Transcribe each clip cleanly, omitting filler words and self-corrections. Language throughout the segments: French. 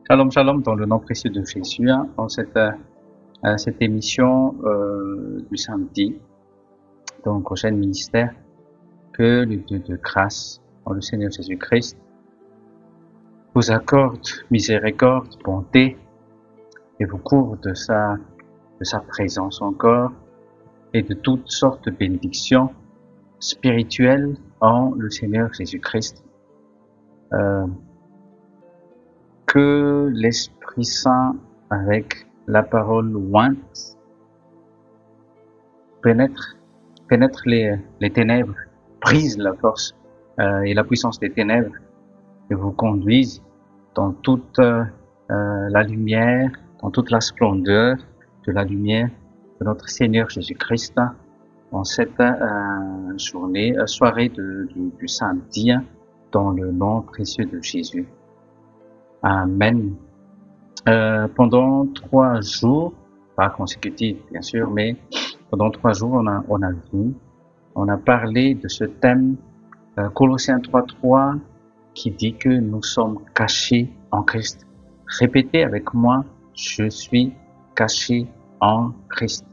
Shalom, shalom, dans le nom précieux de Jésus, hein, dans cette émission du samedi, donc au chaîne ministère, que le Dieu de grâce, en le Seigneur Jésus-Christ, vous accorde miséricorde, bonté, et vous couvre de sa présence encore, et de toutes sortes de bénédictions spirituelles en le Seigneur Jésus-Christ. Que l'Esprit Saint, avec la parole ointe, pénètre les ténèbres, brise la force et la puissance des ténèbres, et vous conduise dans toute la lumière, dans toute la splendeur de la lumière de notre Seigneur Jésus-Christ, dans cette soirée du samedi, dans le nom précieux de Jésus. Amen. Pendant 3 jours, pas consécutifs bien sûr, mais pendant 3 jours, on a parlé de ce thème Colossiens 3:3 qui dit que nous sommes cachés en Christ. Répétez avec moi, je suis caché en Christ.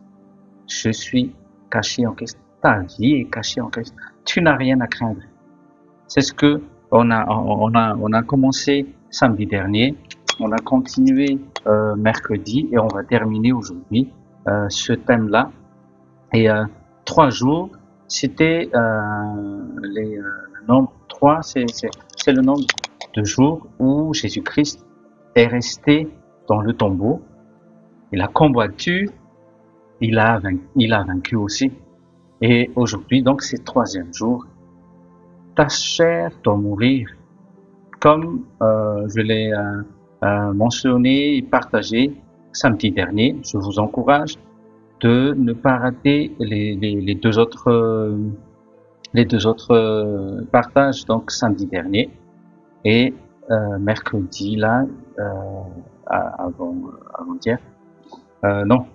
Je suis caché en Christ. Ta vie est cachée en Christ. Tu n'as rien à craindre. C'est ce que on a commencé samedi dernier. On a continué mercredi et on va terminer aujourd'hui ce thème-là. Et 3 jours, c'était le nombre 3, c'est le nombre de jours où Jésus-Christ est resté dans le tombeau. Il a combattu, il a vaincu aussi. Et aujourd'hui, donc, c'est le 3e jour. Ta chair doit mourir. Comme je l'ai mentionné et partagé samedi dernier, je vous encourage de ne pas rater les deux autres partages, donc samedi dernier et mercredi là avant-hier, non,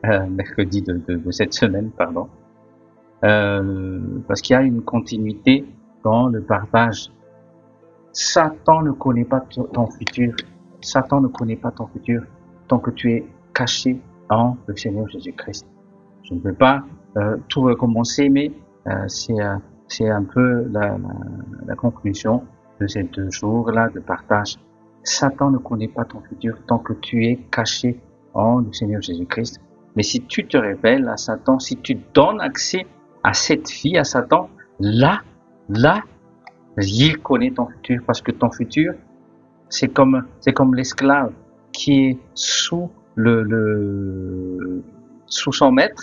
mercredi de cette semaine, pardon, parce qu'il y a une continuité dans le partage. Satan ne connaît pas ton futur. Satan ne connaît pas ton futur tant que tu es caché en le Seigneur Jésus-Christ. Je ne vais pas tout recommencer, mais c'est un peu la conclusion de ces 2 jours-là de partage. Satan ne connaît pas ton futur tant que tu es caché en le Seigneur Jésus-Christ. Mais si tu te révèles à Satan, si tu donnes accès à cette vie à Satan, là, il connaît ton futur, parce que ton futur, c'est comme l'esclave qui est sous sous son maître.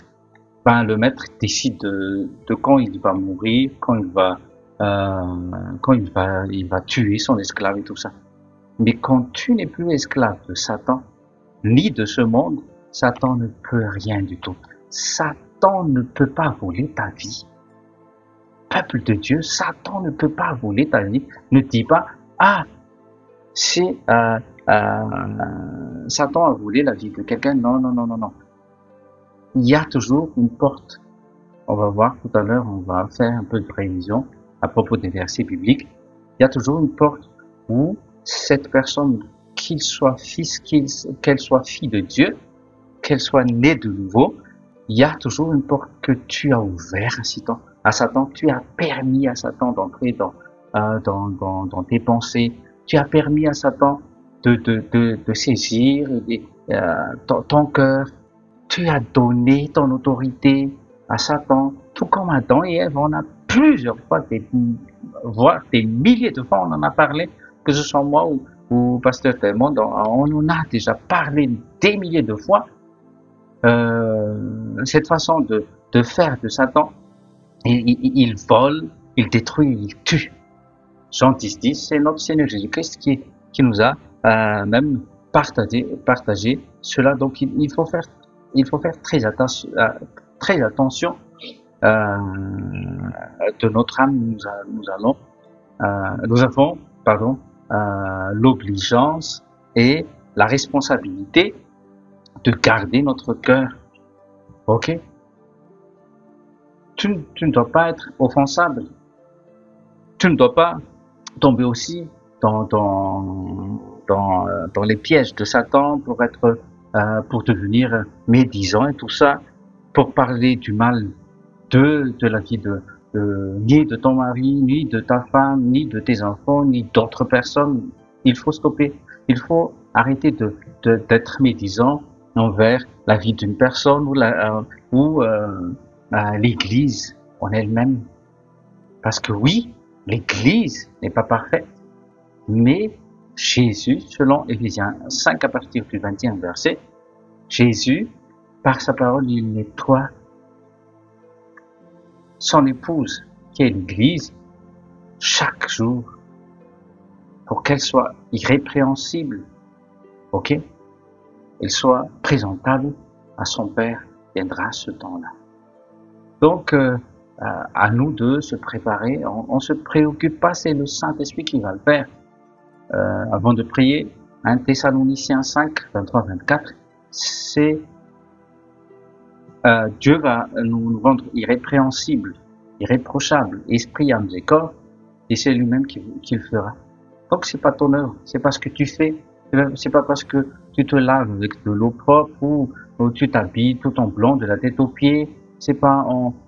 Ben, le maître décide de quand il va mourir, quand il va tuer son esclave et tout ça. Mais quand tu n'es plus esclave de Satan, ni de ce monde, Satan ne peut rien du tout. Satan ne peut pas voler ta vie. Peuple de Dieu, Satan ne peut pas voler ta vie. Ne dis pas, c'est Satan a volé la vie de quelqu'un. Non. Il y a toujours une porte. On va voir tout à l'heure, on va faire un peu de prévision à propos des versets bibliques. Il y a toujours une porte où cette personne, qu'il soit fils, qu'elle soit fille de Dieu, qu'elle soit née de nouveau, il y a toujours une porte que tu as ouverte à Satan. Tu as permis à Satan d'entrer dans tes pensées. Tu as permis à Satan de saisir ton cœur. Tu as donné ton autorité à Satan, tout comme Adam et Ève. On a plusieurs fois, voire des milliers de fois, on en a parlé, que ce soit moi ou Pasteur Telmond, on en a déjà parlé des milliers de fois. Cette façon de faire de Satan, il vole, il détruit, il tue. Jean 10:10, c'est notre Seigneur Jésus-Christ qui nous a même partagé cela. Donc il faut faire très attention de notre âme. Nous avons l'obligeance et la responsabilité de garder notre cœur. Ok? Tu ne dois pas être offensable. Tu ne dois pas tomber aussi dans, dans, dans les pièges de Satan pour devenir médisant et tout ça, pour parler du mal de la vie ni de ton mari, ni de ta femme, ni de tes enfants, ni d'autres personnes. Il faut stopper. Il faut arrêter d'être médisant envers la vie d'une personne ou l'Église en elle-même. Parce que oui, l'Église n'est pas parfaite, mais Jésus, selon Éphésiens 5 à partir du 21 verset, Jésus, par sa parole, il nettoie son épouse, qui est l'Église, chaque jour, pour qu'elle soit irrépréhensible, ok? Elle soit présentable à son Père, viendra ce temps-là. Donc, à nous de se préparer, on se préoccupe pas, c'est le Saint-Esprit qui va le faire. Avant de prier, 1 Thessaloniciens 5, 23-24, c'est Dieu va nous rendre irrépréhensibles, irréprochables, esprit, âme et corps, et c'est lui-même qui le fera. Donc c'est pas ton œuvre, c'est pas ce que tu fais, c'est pas parce que tu te laves avec de l'eau propre ou tu t'habilles tout en blanc de la tête aux pieds, c'est pas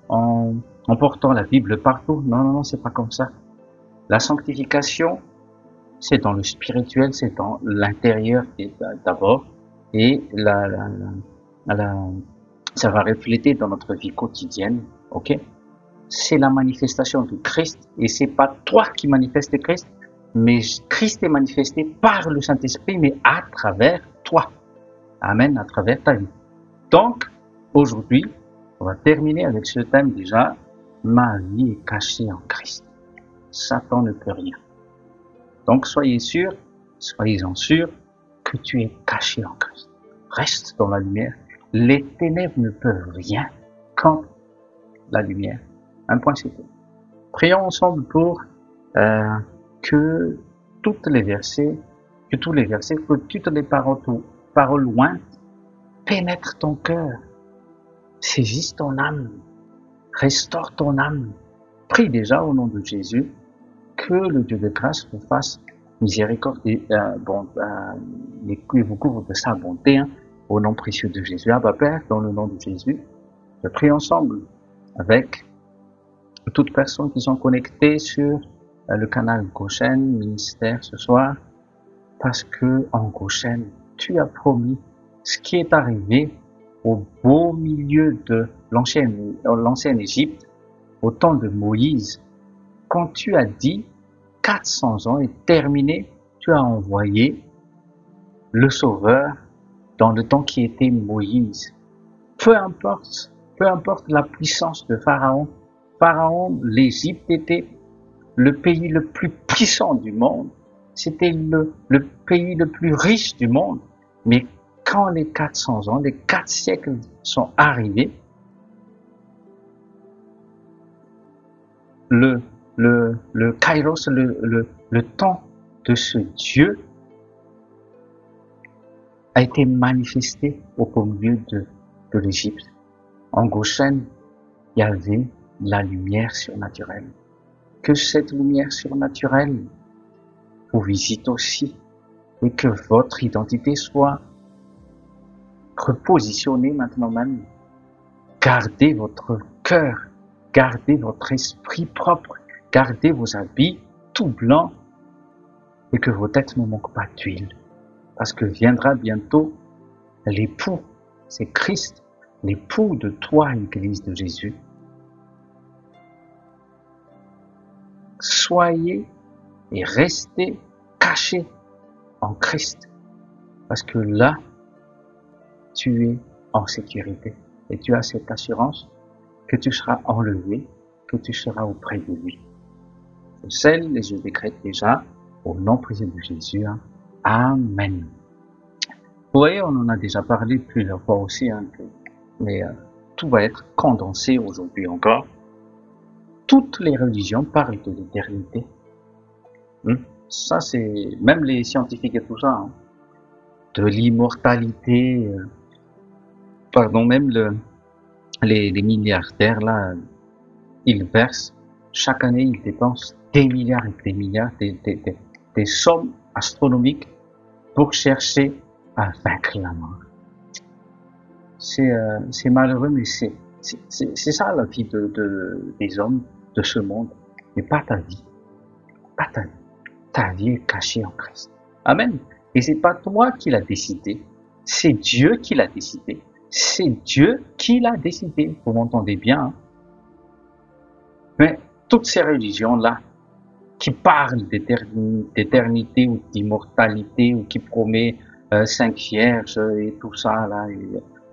en portant la Bible partout. Non, c'est pas comme ça. La sanctification, c'est dans le spirituel, c'est dans l'intérieur d'abord, et ça va refléter dans notre vie quotidienne, ok? C'est la manifestation de Christ, et c'est pas toi qui manifestes Christ, mais Christ est manifesté par le Saint-Esprit, mais à travers toi. Amen, à travers ta vie. Donc, aujourd'hui, on va terminer avec ce thème déjà. Ma vie est cachée en Christ. Satan ne peut rien. Donc, soyez-en sûrs que tu es caché en Christ. Reste dans la lumière. Les ténèbres ne peuvent rien contre la lumière. Un point, c'est tout. Prions ensemble pour que tous les versets, que toutes les paroles loin pénètrent ton cœur, saisissent ton âme, restaure ton âme. Prie déjà au nom de Jésus que le Dieu de grâce vous fasse miséricorde et vous couvre de sa bonté, au nom précieux de Jésus. Abba Père, dans le nom de Jésus, je prie ensemble avec toutes personnes qui sont connectées sur le canal Goshen Ministère ce soir, parce que en Goshen, tu as promis ce qui est arrivé au beau milieu de l'ancienne Égypte, au temps de Moïse, quand tu as dit 400 ans est terminé, tu as envoyé le Sauveur dans le temps qui était Moïse. Peu importe la puissance de Pharaon. Pharaon, l'Égypte était le pays le plus puissant du monde. C'était le pays le plus riche du monde. Mais quand les 400 ans, les 4 siècles sont arrivés, le kairos, le temps de ce Dieu a été manifesté au beau milieu de l'Égypte. En Goshen, il y avait la lumière surnaturelle. Que cette lumière surnaturelle vous visite aussi et que votre identité soit repositionnée maintenant même. Gardez votre cœur, gardez votre esprit propre, gardez vos habits tout blancs et que vos têtes ne manquent pas d'huile. Parce que viendra bientôt l'époux, c'est Christ, l'époux de toi, Église de Jésus. Soyez et restez cachés en Christ. Parce que là, tu es en sécurité. Et tu as cette assurance que tu seras enlevé, que tu seras auprès de lui. Je scelle et je décrète déjà au nom précieux de Jésus. Amen. Vous voyez, on en a déjà parlé plusieurs fois aussi, mais tout va être condensé aujourd'hui encore. Toutes les religions parlent de l'éternité. Ça, c'est même les scientifiques et tout ça, de l'immortalité. Même les milliardaires là, ils versent chaque année, ils dépensent des milliards et des milliards, des sommes astronomiques pour chercher à vaincre la mort. C'est malheureux, mais c'est ça la vie des hommes de ce monde, mais pas ta vie. Pas ta vie. Ta vie est cachée en Christ. Amen. Et c'est pas toi qui l'as décidé, c'est Dieu qui l'a décidé. C'est Dieu qui l'a décidé. Vous m'entendez bien, hein? Mais toutes ces religions-là, qui parlent d'éternité ou d'immortalité, ou qui promet 5 vierges et tout ça, là,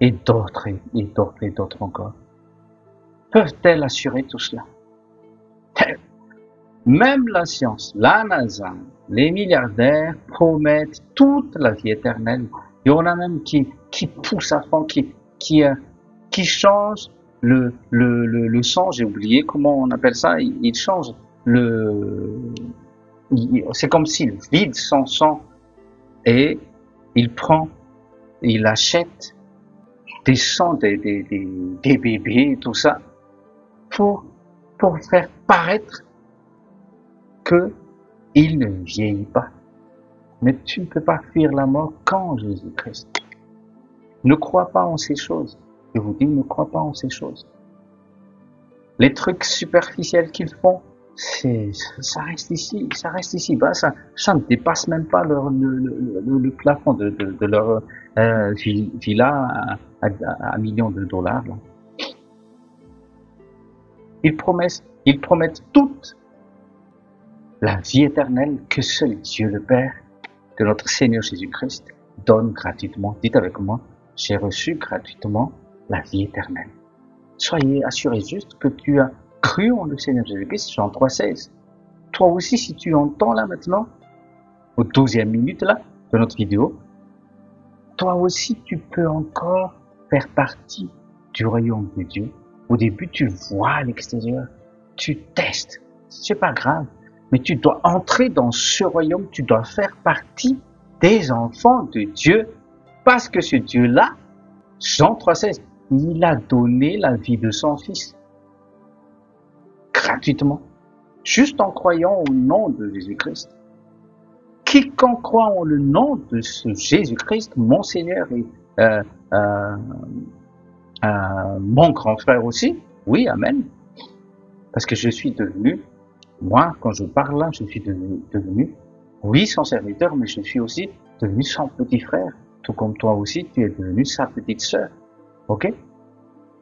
et d'autres, et d'autres, et d'autres encore, peuvent-elles assurer tout cela? Même la science, la NASA, les milliardaires promettent toute la vie éternelle. Il y en a même qui poussent à fond, qui changent le sang, j'ai oublié comment on appelle ça, ils changent c'est comme s'il vide son sang et il achète des sangs des bébés et tout ça pour faire paraître que il ne vieillit pas. Mais tu ne peux pas fuir la mort qu'en Jésus-Christ. Ne crois pas en ces choses. Je vous dis, ne crois pas en ces choses. Les trucs superficiels qu'ils font, ça reste ici, bah, ça ne dépasse même pas le plafond de leur villa à millions de dollars. Là. Ils promettent toute la vie éternelle que seul Dieu le Père, que notre Seigneur Jésus-Christ donne gratuitement. Dites avec moi, j'ai reçu gratuitement la vie éternelle. Soyez assurés juste que tu as cru en le Seigneur Jésus-Christ, Jean 3,16. Toi aussi, si tu entends là maintenant, aux 12e minute là, de notre vidéo, toi aussi tu peux encore faire partie du royaume de Dieu. Au début, tu vois à l'extérieur, tu testes, c'est pas grave, mais tu dois entrer dans ce royaume, tu dois faire partie des enfants de Dieu, parce que ce Dieu-là, Jean 3,16, il a donné la vie de son Fils, gratuitement, juste en croyant au nom de Jésus-Christ. Quiconque croit en le nom de ce Jésus-Christ, mon Seigneur et mon grand frère aussi, oui, amen, parce que je suis devenu, moi, quand je parle là, je suis devenu, oui, son serviteur, mais je suis aussi devenu son petit frère, tout comme toi aussi, tu es devenu sa petite sœur, ok?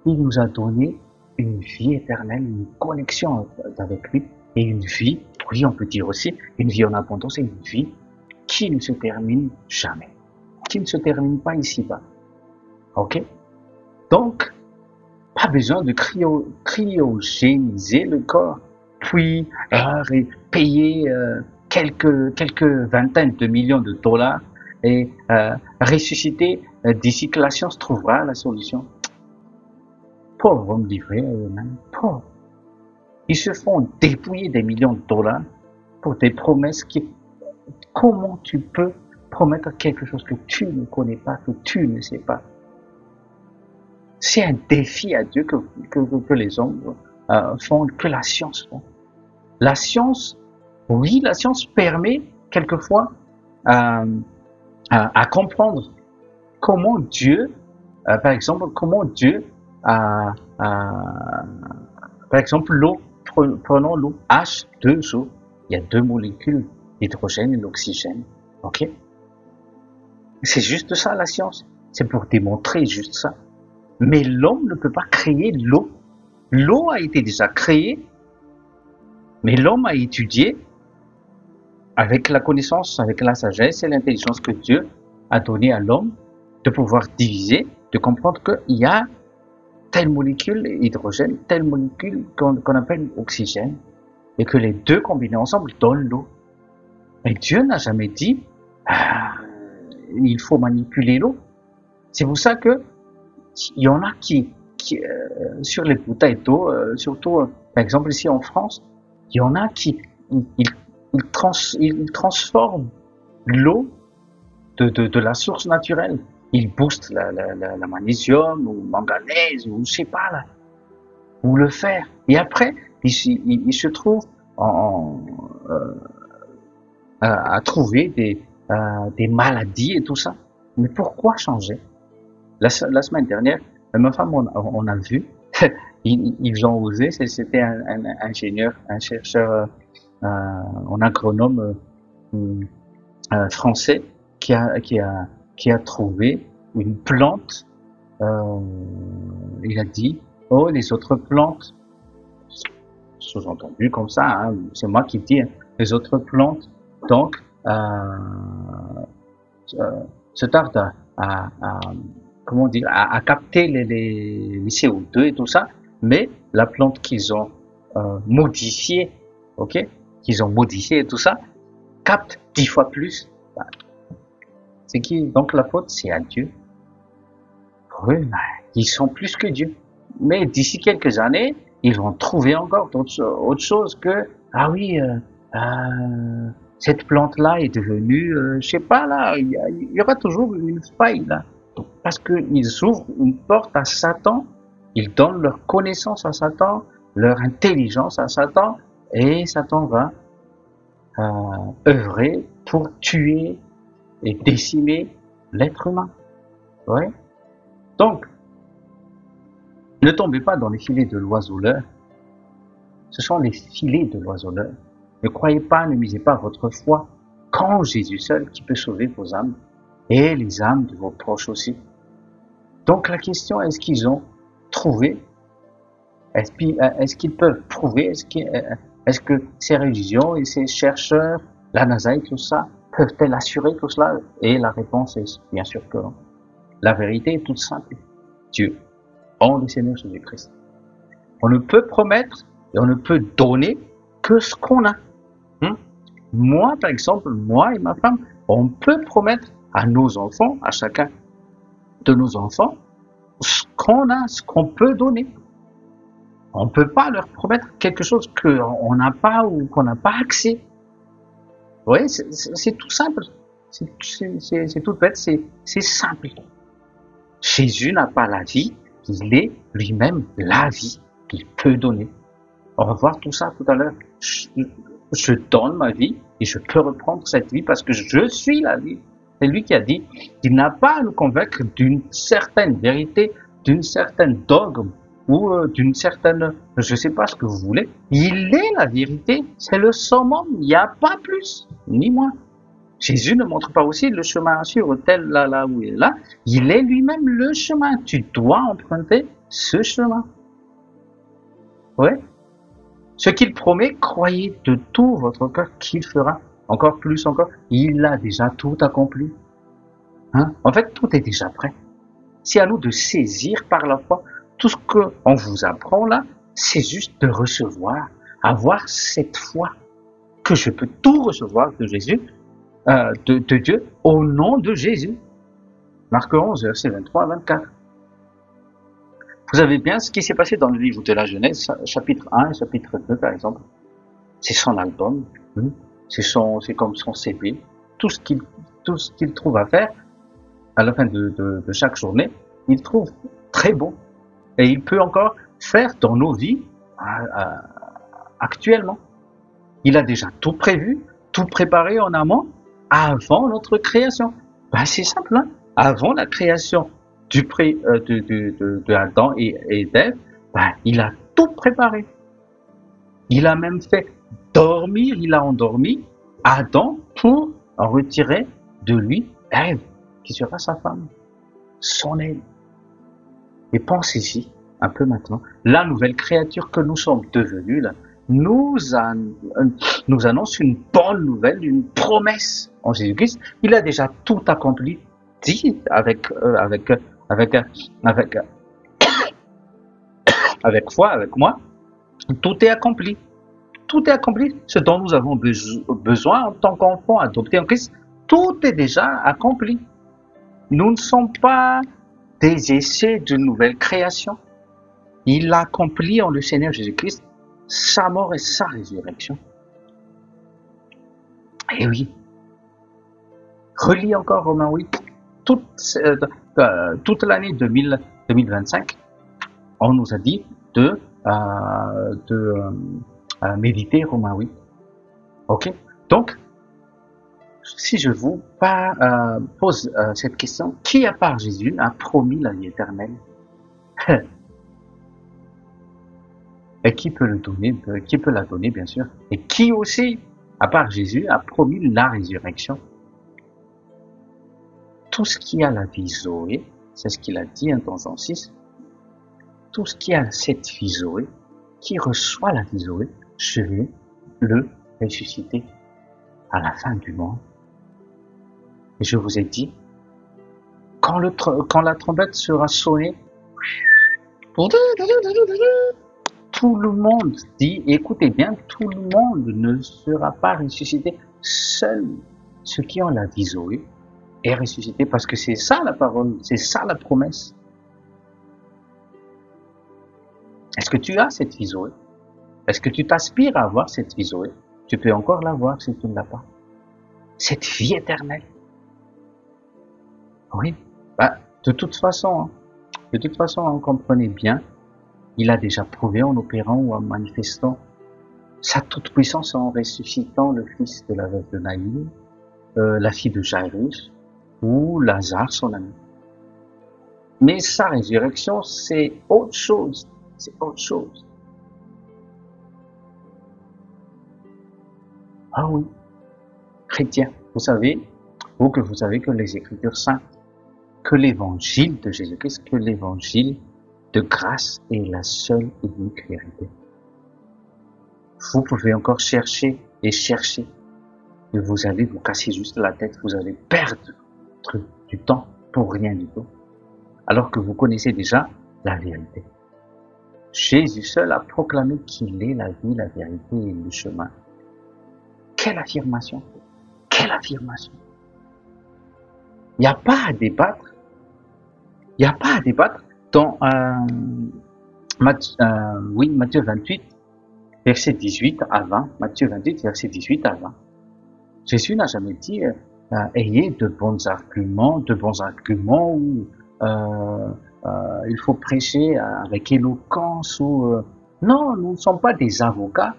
Il nous a donné une vie éternelle, une connexion avec lui, et une vie, oui, on peut dire aussi, une vie en abondance, et une vie qui ne se termine jamais, qui ne se termine pas ici-bas, ok? Donc, pas besoin de cryogéniser le corps, puis payer quelques vingtaines de millions de dollars et ressusciter d'ici que la science trouvera la solution. Pauvres hommes livrés à eux-mêmes, pauvres. Ils se font dépouiller des millions de dollars pour des promesses comment tu peux promettre quelque chose que tu ne connais pas, que tu ne sais pas? C'est un défi à Dieu que les hommes font, que la science font. La science, oui, la science permet quelquefois à comprendre comment Dieu, par exemple, par exemple, l'eau, prenons l'eau H2O, il y a 2 molécules, l'hydrogène et l'oxygène, ok? C'est juste ça la science, c'est pour démontrer juste ça. Mais l'homme ne peut pas créer l'eau. L'eau a été déjà créée, mais l'homme a étudié avec la connaissance, avec la sagesse et l'intelligence que Dieu a donné à l'homme de pouvoir diviser, de comprendre qu'il y a telle molécule hydrogène, telle molécule qu'on appelle oxygène, et que les deux combinés ensemble donnent l'eau. Et Dieu n'a jamais dit il faut manipuler l'eau. C'est pour ça que il y en a qui sur les bouteilles d'eau, surtout par exemple ici en France, il y en a qui transforment l'eau de la source naturelle. Ils boostent la magnésium ou manganèse ou je sais pas là, ou le fer. Et après, il se trouve à trouver des maladies et tout ça. Mais pourquoi changer? La semaine dernière, ma femme, on a vu, ils ont osé, c'était un ingénieur, un chercheur en agronome français qui a trouvé une plante. Euh, il a dit, oh, les autres plantes, sous-entendu comme ça, hein, c'est moi qui dis, hein, les autres plantes, donc, se tardent comment dire, à capter les CO2 et tout ça, mais la plante qu'ils ont modifiée, ok, qu'ils ont modifiée et tout ça, capte 10 fois plus. C'est qui donc la faute? C'est à Dieu. Oui, ils sont plus que Dieu. Mais d'ici quelques années, ils vont trouver encore autre chose que ah oui, cette plante-là est devenue, je sais pas là, il y aura toujours une faille là, parce qu'ils ouvrent une porte à Satan, ils donnent leur connaissance à Satan, leur intelligence à Satan, et Satan va œuvrer pour tuer et décimer l'être humain. Ouais. Donc, ne tombez pas dans les filets de l'oiseleur. Ce sont les filets de l'oiseleur. Ne croyez pas, ne misez pas votre foi qu'en Jésus seul qui peut sauver vos âmes et les âmes de vos proches aussi. Donc la question, est-ce qu'ils ont trouvé? Est-ce qu'ils peuvent prouver? Est-ce que ces religions et ces chercheurs, la NASA et tout ça, peuvent-elles assurer tout cela? Et la réponse est bien sûr que non. La vérité est toute simple. Dieu, en le Seigneur Jésus-Christ. On ne peut promettre et on ne peut donner que ce qu'on a. Moi, par exemple, moi et ma femme, on peut promettre à nos enfants, à chacun de nos enfants, ce qu'on a, ce qu'on peut donner. On ne peut pas leur promettre quelque chose qu'on n'a pas ou qu'on n'a pas accès. Vous voyez, c'est tout simple. C'est tout bête, c'est simple. Jésus n'a pas la vie, il est lui-même la vie qu'il peut donner. On va voir tout ça tout à l'heure. Je donne ma vie et je peux reprendre cette vie parce que je suis la vie. C'est lui qui a dit qu'il n'a pas à nous convaincre d'une certaine vérité, d'une certaine dogme ou d'une certaine, je ne sais pas ce que vous voulez. Il est la vérité, c'est le summum, il n'y a pas plus, ni moins. Jésus ne montre pas aussi le chemin sûr, tel là où il est là. Il est lui-même le chemin. Tu dois emprunter ce chemin. Ouais. Ce qu'il promet, croyez de tout votre cœur qu'il fera. Encore plus encore, il a déjà tout accompli. Hein? En fait, tout est déjà prêt. C'est à nous de saisir par la foi tout ce qu'on vous apprend là, c'est juste de recevoir, avoir cette foi que je peux tout recevoir de Jésus, de Dieu, au nom de Jésus. Marc 11, versets 23 à 24. Vous savez bien ce qui s'est passé dans le livre de la Genèse, chapitre 1 et chapitre 2 par exemple. C'est son album, c'est comme son CV, tout ce qu'il trouve à faire à la fin de chaque journée, il trouve très beau. Et il peut encore faire dans nos vies actuellement. Il a déjà tout prévu, tout préparé en amont avant notre création. Ben, c'est simple, hein? Avant la création de Adam et d'Ève, ben, il a tout préparé. Il a même fait dormir, il a endormi Adam pour en retirer de lui Ève, qui sera sa femme, son aile. Et pensez-y un peu maintenant, la nouvelle créature que nous sommes devenus, là, nous annonce une bonne nouvelle, une promesse en Jésus-Christ. Il a déjà tout accompli, dit avec foi, avec moi, tout est accompli. Tout est accompli. Ce dont nous avons besoin en tant qu'enfants adoptés en Christ, tout est déjà accompli. Nous ne sommes pas des essais d'une nouvelle création. Il a accompli en le Seigneur Jésus-Christ sa mort et sa résurrection. Et oui, relis encore Romains 8, toute l'année 2025, on nous a dit de méditer Romains 8. Ok? Donc, si je vous pose cette question, qui à part Jésus a promis la vie éternelle? Et qui peut le donner, qui peut la donner, bien sûr. Et qui aussi, à part Jésus, a promis la résurrection? Tout ce qui a la vie Zoé, c'est ce qu'il a dit dans Jean 6, tout ce qui a cette vie Zoé, qui reçoit la vie Zoé, je vais le ressusciter à la fin du monde. Et je vous ai dit, quand la trompette sera sonnée, tout le monde dit, écoutez bien, tout le monde ne sera pas ressuscité. Seuls ceux qui ont la vie Zoé est ressuscité, parce que c'est ça la parole, c'est ça la promesse. Est-ce que tu as cette vie Zoé? Est-ce que tu t'aspires à avoir cette vie Zoé? Tu peux encore l'avoir si tu ne l'as pas. Cette vie éternelle. Oui. De toute façon, comprenez bien, il a déjà prouvé en opérant ou en manifestant sa toute puissance en ressuscitant le fils de la veuve de Naïm, la fille de Jairus ou Lazare, son ami. Mais sa résurrection, c'est autre chose. C'est autre chose. Ah oui, chrétien, vous savez que les Écritures saintes, que l'évangile de Jésus-Christ, que l'évangile de grâce est la seule et unique vérité. Vous pouvez encore chercher et chercher, et vous allez vous casser juste la tête, vous allez perdre du temps pour rien du tout, alors que vous connaissez déjà la vérité. Jésus seul a proclamé qu'il est la vie, la vérité et le chemin. Quelle affirmation! Quelle affirmation! Il n'y a pas à débattre. Il n'y a pas à débattre dans Matthieu 28, verset 18 à 20. Matthieu 28, verset 18 à 20. Jésus n'a jamais dit ayez de bons arguments ou il faut prêcher avec éloquence ou non, nous ne sommes pas des avocats.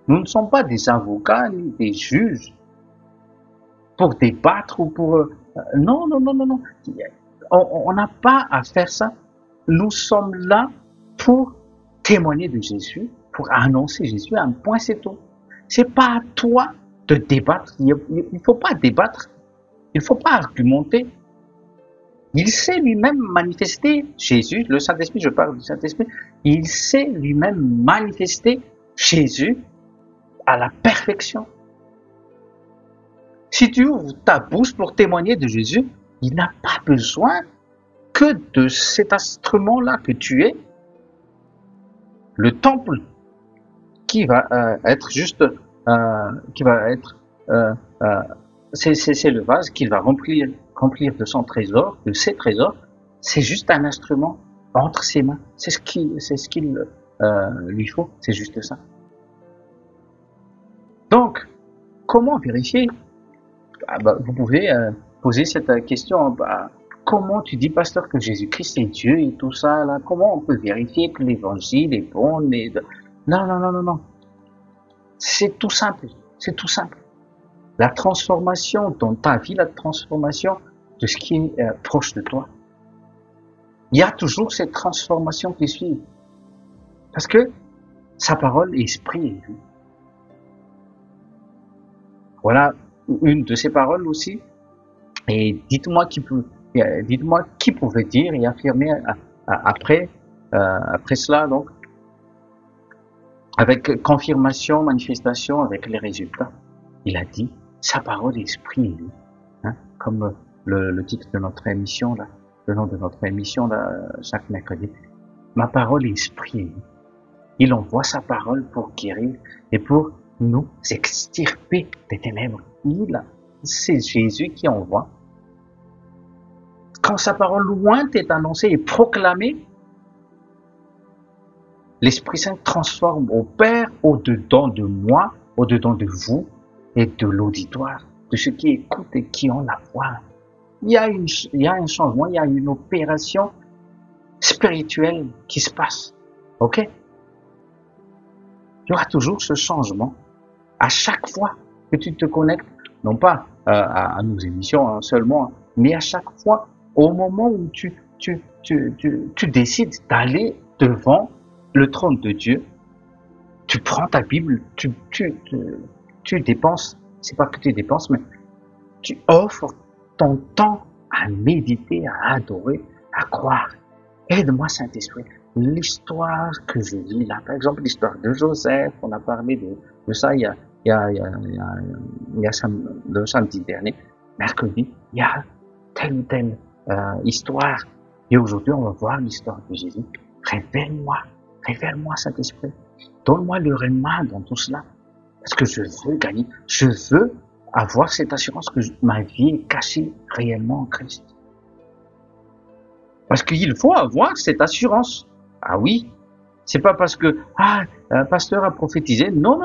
Nous ne sommes pas des avocats ni des juges pour débattre ou pour non. On n'a pas à faire ça. Nous sommes là pour témoigner de Jésus, pour annoncer Jésus. Un point, c'est tout. C'est pas à toi de débattre. Il ne faut pas débattre. Il ne faut pas argumenter. Il s'est lui-même manifesté, Jésus, le Saint-Esprit, je parle du Saint-Esprit, il s'est lui-même manifesté, Jésus, à la perfection. Si tu ouvres ta bouche pour témoigner de Jésus, il n'a pas besoin que de cet instrument-là que tu es, le temple, qui va être juste, c'est le vase qu'il va remplir de son trésor, de ses trésors. C'est juste un instrument entre ses mains. C'est ce qu'il lui faut. C'est juste ça. Donc, comment vérifier? Vous pouvez poser cette question. Comment tu dis, pasteur, que Jésus-Christ est Dieu et tout ça là? Comment on peut vérifier que l'évangile est bon? Non. C'est tout simple. C'est tout simple. La transformation dans ta vie, la transformation de ce qui est proche de toi. Il y a toujours cette transformation qui suit. Parce que sa parole est esprit et vie. Voilà une de ses paroles aussi. Et dites-moi qui pouvait dire et affirmer après cela, donc, avec confirmation, manifestation, avec les résultats. Il a dit, sa parole est esprit et vie. Comme le titre de notre émission, là, le nom de notre émission, là, chaque mercredi. Ma parole est esprit et vie. Il envoie sa parole pour guérir et pour nous extirper des ténèbres. C'est Jésus qui envoie. Quand sa parole loin est annoncée et proclamée, l'Esprit Saint transforme, opère au-dedans de moi, au-dedans de vous et de l'auditoire, de ceux qui écoutent et qui ont la voix. Il y a un changement, il y a une opération spirituelle qui se passe. Ok? Il y aura toujours ce changement à chaque fois que tu te connectes, non pas à nos émissions hein, seulement, hein. Mais à chaque fois, au moment où tu décides d'aller devant le trône de Dieu, tu prends ta Bible, tu dépenses, c'est pas que tu dépenses, mais tu offres ton temps à méditer, à adorer, à croire. Aide-moi, Saint-Esprit. L'histoire que je lis là, par exemple, l'histoire de Joseph, on a parlé de ça le samedi dernier, mercredi, il y a telle ou telle histoire. Et aujourd'hui, on va voir l'histoire de Jésus. Révèle-moi, Saint-Esprit. Donne-moi le réma dans tout cela. Parce que je veux gagner. Je veux avoir cette assurance que ma vie est cachée réellement en Christ. Parce qu'il faut avoir cette assurance. Ah oui, c'est pas parce que un pasteur a prophétisé. Non.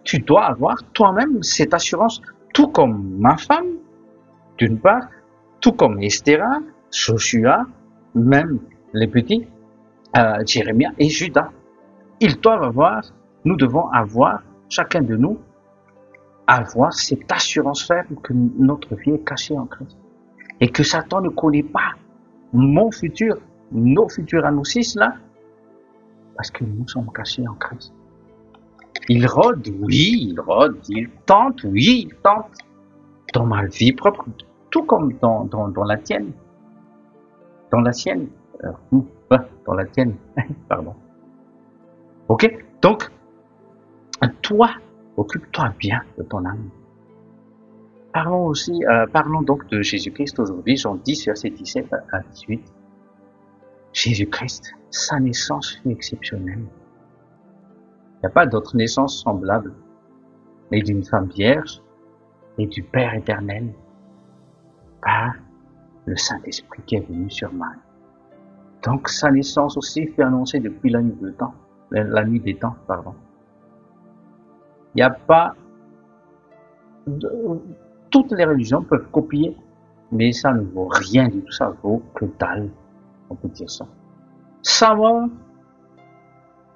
Tu dois avoir toi-même cette assurance, tout comme ma femme, d'une part, tout comme Esthéra, Joshua, même les petits, Jérémie et Judas. Nous devons avoir, chacun de nous, avoir cette assurance ferme que notre vie est cachée en Christ. Et que Satan ne connaît pas mon futur, nos futurs à nous six là, parce que nous sommes cachés en Christ. Il rôde, il tente, dans ma vie propre, tout comme dans la tienne, dans la sienne, dans la tienne, pardon. Ok? Donc, toi, occupe-toi bien de ton âme. Parlons donc de Jésus-Christ aujourd'hui, Jean 10, verset 17 à 18. Jésus-Christ, sa naissance fut exceptionnelle. Il n'y a pas d'autre naissance semblable, mais d'une femme vierge et du Père éternel, par le Saint-Esprit qui est venu sur Marie. Donc sa naissance aussi fut annoncée depuis la nuit des temps, pardon. Il n'y a pas... Toutes les religions peuvent copier, mais ça ne vaut rien du tout, ça vaut que dalle, on peut dire ça. Sa mort,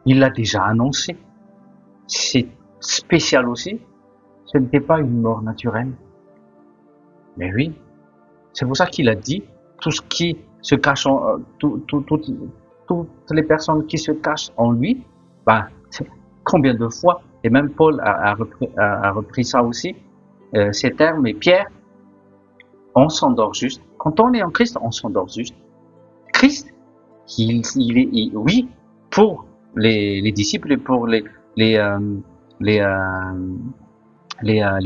il l'a déjà annoncé. C'est spécial aussi. Ce n'était pas une mort naturelle. Mais oui, c'est pour ça qu'il a dit, tout ce qui se cache toutes les personnes qui se cachent en lui, combien de fois, et même Paul a repris ça aussi, ces termes, et Pierre, on s'endort juste. Quand on est en Christ, on s'endort juste. Christ, oui, pour les disciples et pour les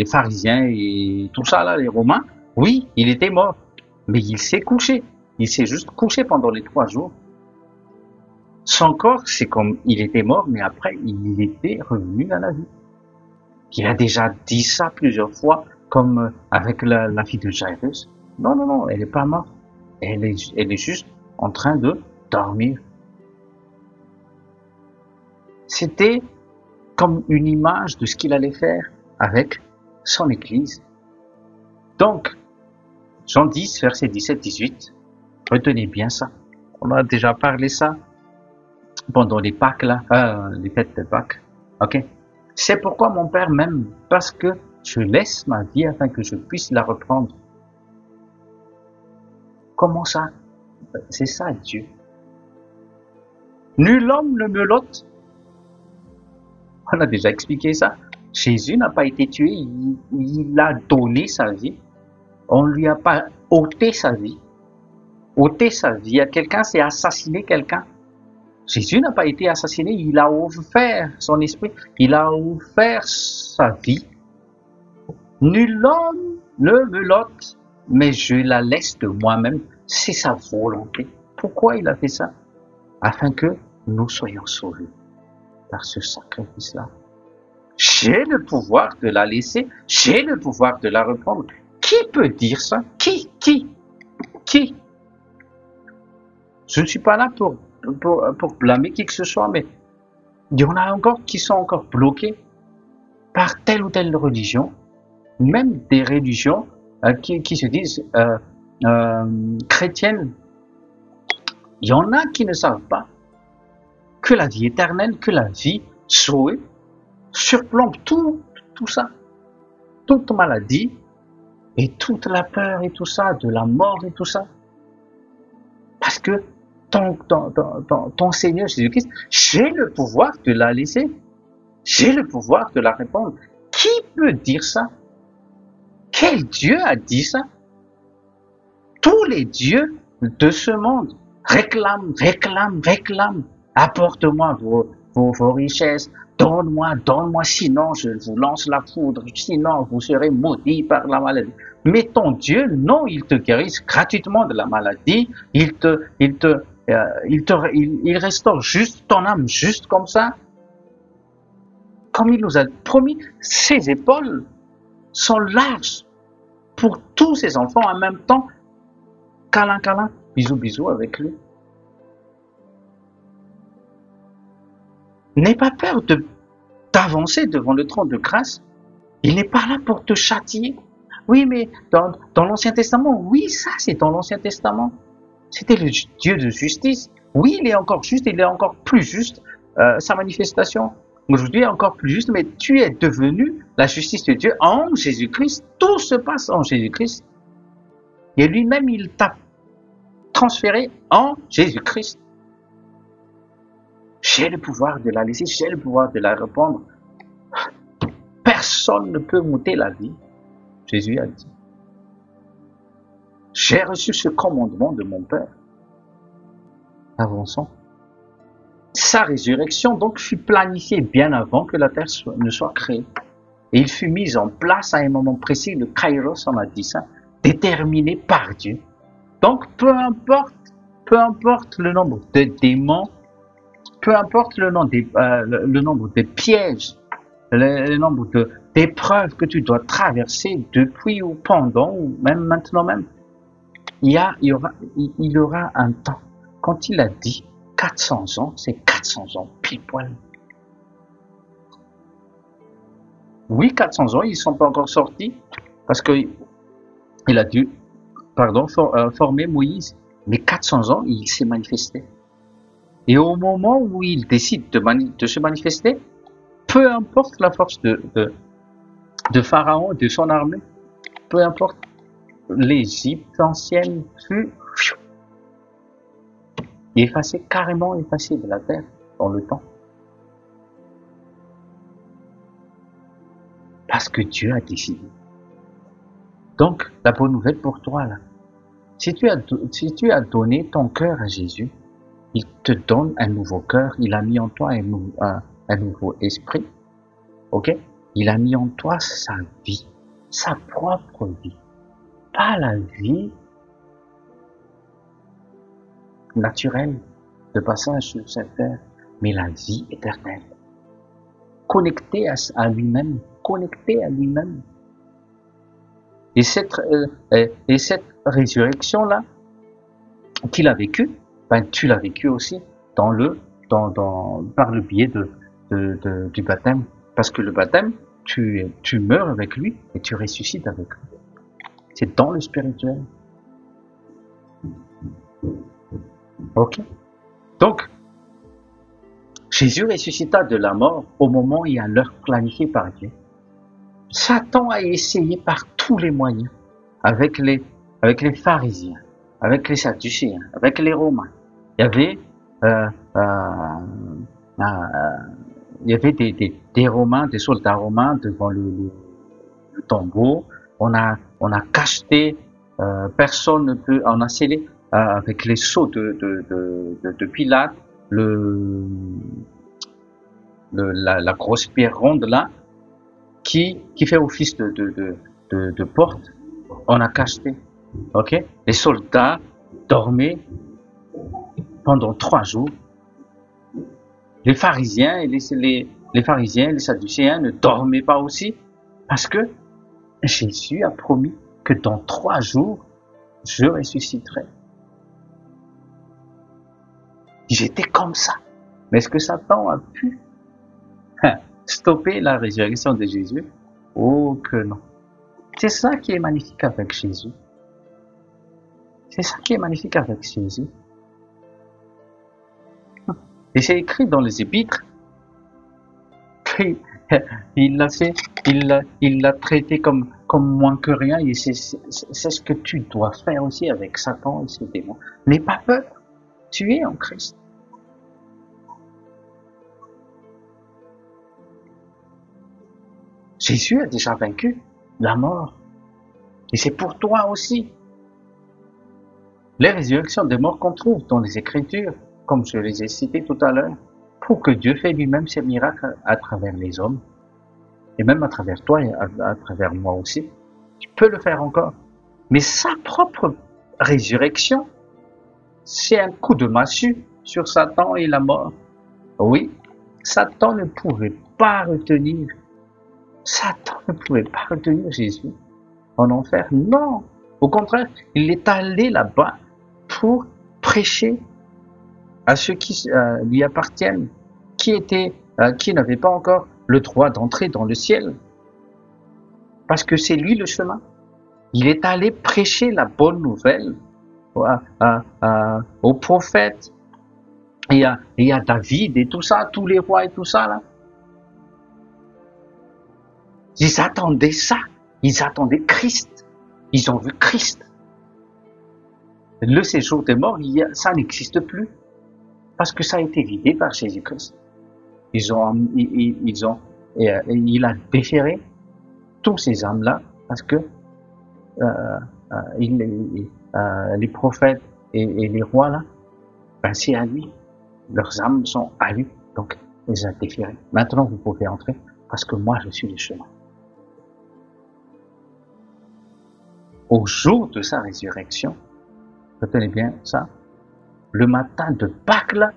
pharisiens et tout ça là, les Romains, oui, il était mort, mais il s'est couché. Il s'est juste couché pendant les 3 jours. Son corps, c'est comme il était mort, mais après, il était revenu à la vie. Il a déjà dit ça plusieurs fois, comme avec la fille de Jairus. Non, elle est pas morte. Elle est juste en train de dormir. C'était comme une image de ce qu'il allait faire avec son Église. Donc, Jean 10, verset 17-18, retenez bien ça. On a déjà parlé ça pendant les Pâques là, les fêtes de Pâques. Ok. C'est pourquoi mon Père m'aime, parce que je laisse ma vie afin que je puisse la reprendre. Comment ça? C'est ça Dieu. Nul homme ne me l'ôte. On a déjà expliqué ça. Jésus n'a pas été tué, il a donné sa vie. On ne lui a pas ôté sa vie. Ôté sa vie à quelqu'un, c'est assassiner quelqu'un. Jésus n'a pas été assassiné, il a offert son esprit, il a offert sa vie. Nul homme ne me l'ôte, mais je la laisse de moi-même. C'est sa volonté. Pourquoi il a fait ça? Afin que nous soyons sauvés par ce sacrifice-là. J'ai le pouvoir de la laisser, j'ai le pouvoir de la reprendre. Qui peut dire ça? Qui? Je ne suis pas là pour blâmer qui que ce soit, mais il y en a encore qui sont encore bloqués par telle ou telle religion, même des religions qui se disent chrétiennes. Il y en a qui ne savent pas que la vie éternelle, que la vie sauvée surplombe tout ça. Toute maladie, et toute la peur et tout ça, de la mort et tout ça. Parce que ton Seigneur Jésus-Christ, j'ai le pouvoir de la laisser. J'ai le pouvoir de la répondre. Qui peut dire ça? Quel Dieu a dit ça? Tous les dieux de ce monde réclament. Apporte-moi vos richesses. Donne-moi, sinon je vous lance la foudre, sinon vous serez maudits par la maladie. Mais ton Dieu, non, il te guérit gratuitement de la maladie, il restaure juste ton âme, juste comme ça. Comme il nous a promis, ses épaules sont larges pour tous ses enfants en même temps. Câlin, bisous avec lui. N'aie pas peur d'avancer devant le trône de grâce. Il n'est pas là pour te châtier. Oui, mais dans l'Ancien Testament, oui, ça c'est dans l'Ancien Testament. C'était le Dieu de justice. Oui, il est encore juste, il est encore plus juste, sa manifestation. Aujourd'hui, encore plus juste, mais tu es devenu la justice de Dieu en Jésus-Christ. Tout se passe en Jésus-Christ. Et lui-même, il t'a transféré en Jésus-Christ. J'ai le pouvoir de la laisser, j'ai le pouvoir de la répondre. Personne ne peut m'ôter la vie. Jésus a dit. J'ai reçu ce commandement de mon Père. Avançons. Sa résurrection donc fut planifiée bien avant que la terre ne soit créée. Et il fut mis en place à un moment précis, le Kairos, on a dit ça, déterminé par Dieu. Donc peu importe le nombre de démons, peu importe le nombre de pièges, le nombre d'épreuves que tu dois traverser depuis ou pendant ou même maintenant même, il y aura un temps. Quand il a dit 400 ans, c'est 400 ans pile poil. Oui, 400 ans, ils ne sont pas encore sortis parce que il a dû, former Moïse. Mais 400 ans, il s'est manifesté. Et au moment où il décide de se manifester, peu importe la force de Pharaon, de son armée, peu importe, l'Égypte ancienne fut carrément effacée de la terre dans le temps. Parce que Dieu a décidé. Donc, la bonne nouvelle pour toi, là, si tu as donné ton cœur à Jésus, il te donne un nouveau cœur, il a mis en toi un nouveau esprit, ok? Il a mis en toi sa vie, sa propre vie, pas la vie naturelle de passage sur cette terre, mais la vie éternelle, connecté à lui-même, Et cette résurrection-là qu'il a vécue, tu l'as vécue aussi par le biais du baptême. Parce que le baptême, tu meurs avec lui et tu ressuscites avec lui. C'est dans le spirituel. Ok? Donc, Jésus ressuscita de la mort au moment et à l'heure planifiée par Dieu. Satan a essayé par tous les moyens, avec les pharisiens, avec les sadducéens, avec les romains. Il y avait des romains, des soldats romains devant le tombeau. On a cacheté, personne ne peut, on a scellé avec les sceaux de Pilate la grosse pierre ronde là qui fait office de porte. On a cacheté. Ok? Les soldats dormaient pendant 3 jours. Les pharisiens et les sadducéens ne dormaient pas aussi parce que Jésus a promis que dans 3 jours, je ressusciterai. J'étais comme ça. Mais est-ce que Satan a pu stopper la résurrection de Jésus? Oh que non. C'est ça qui est magnifique avec Jésus. C'est ça qui est magnifique avec Jésus. Et c'est écrit dans les Épîtres qu'il l'a traité comme comme moins que rien, et c'est ce que tu dois faire aussi avec Satan et ses démons. N'aie pas peur, tu es en Christ. Jésus a déjà vaincu la mort. Et c'est pour toi aussi. Les résurrections des morts qu'on trouve dans les Écritures, comme je les ai citées tout à l'heure, pour que Dieu fait lui-même ses miracles à travers les hommes, et même à travers toi et à travers moi aussi. Tu peux le faire encore. Mais sa propre résurrection, c'est un coup de massue sur Satan et la mort. Oui, Satan ne pouvait pas retenir. Satan ne pouvait pas retenir Jésus en enfer. Non, au contraire, il est allé là-bas pour prêcher à ceux qui lui appartiennent, qui n'avaient pas encore le droit d'entrer dans le ciel. Parce que c'est lui le chemin. Il est allé prêcher la bonne nouvelle aux prophètes et à David et tout ça, tous les rois et tout ça là. Ils attendaient ça. Ils attendaient Christ. Ils ont vu Christ. Le séjour des morts, ça n'existe plus. Parce que ça a été vidé par Jésus-Christ. Il a déféré tous ces âmes-là parce que les prophètes et les rois là, ben c'est à lui. Leurs âmes sont à lui. Donc, il les a déférés. Maintenant, vous pouvez entrer parce que moi, je suis le chemin. Au jour de sa résurrection, retenez bien ça, le matin de Pâques, là,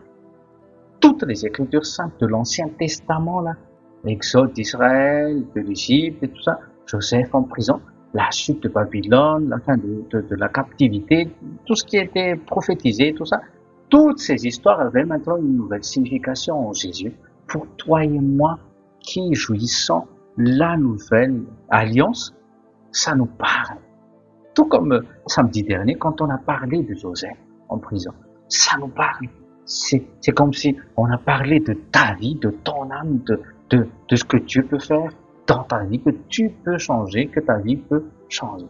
toutes les Écritures saintes de l'Ancien Testament, là, l'exode d'Israël, de l'Égypte et tout ça, Joseph en prison, la chute de Babylone, la fin de la captivité, tout ce qui était prophétisé, tout ça, toutes ces histoires avaient maintenant une nouvelle signification en Jésus. Pour toi et moi, qui jouissons la nouvelle alliance, ça nous parle. Tout comme samedi dernier, quand on a parlé de Joseph en prison, ça nous parle. C'est comme si on a parlé de ta vie, de ton âme, de ce que Dieu peut faire dans ta vie, que tu peux changer, que ta vie peut changer.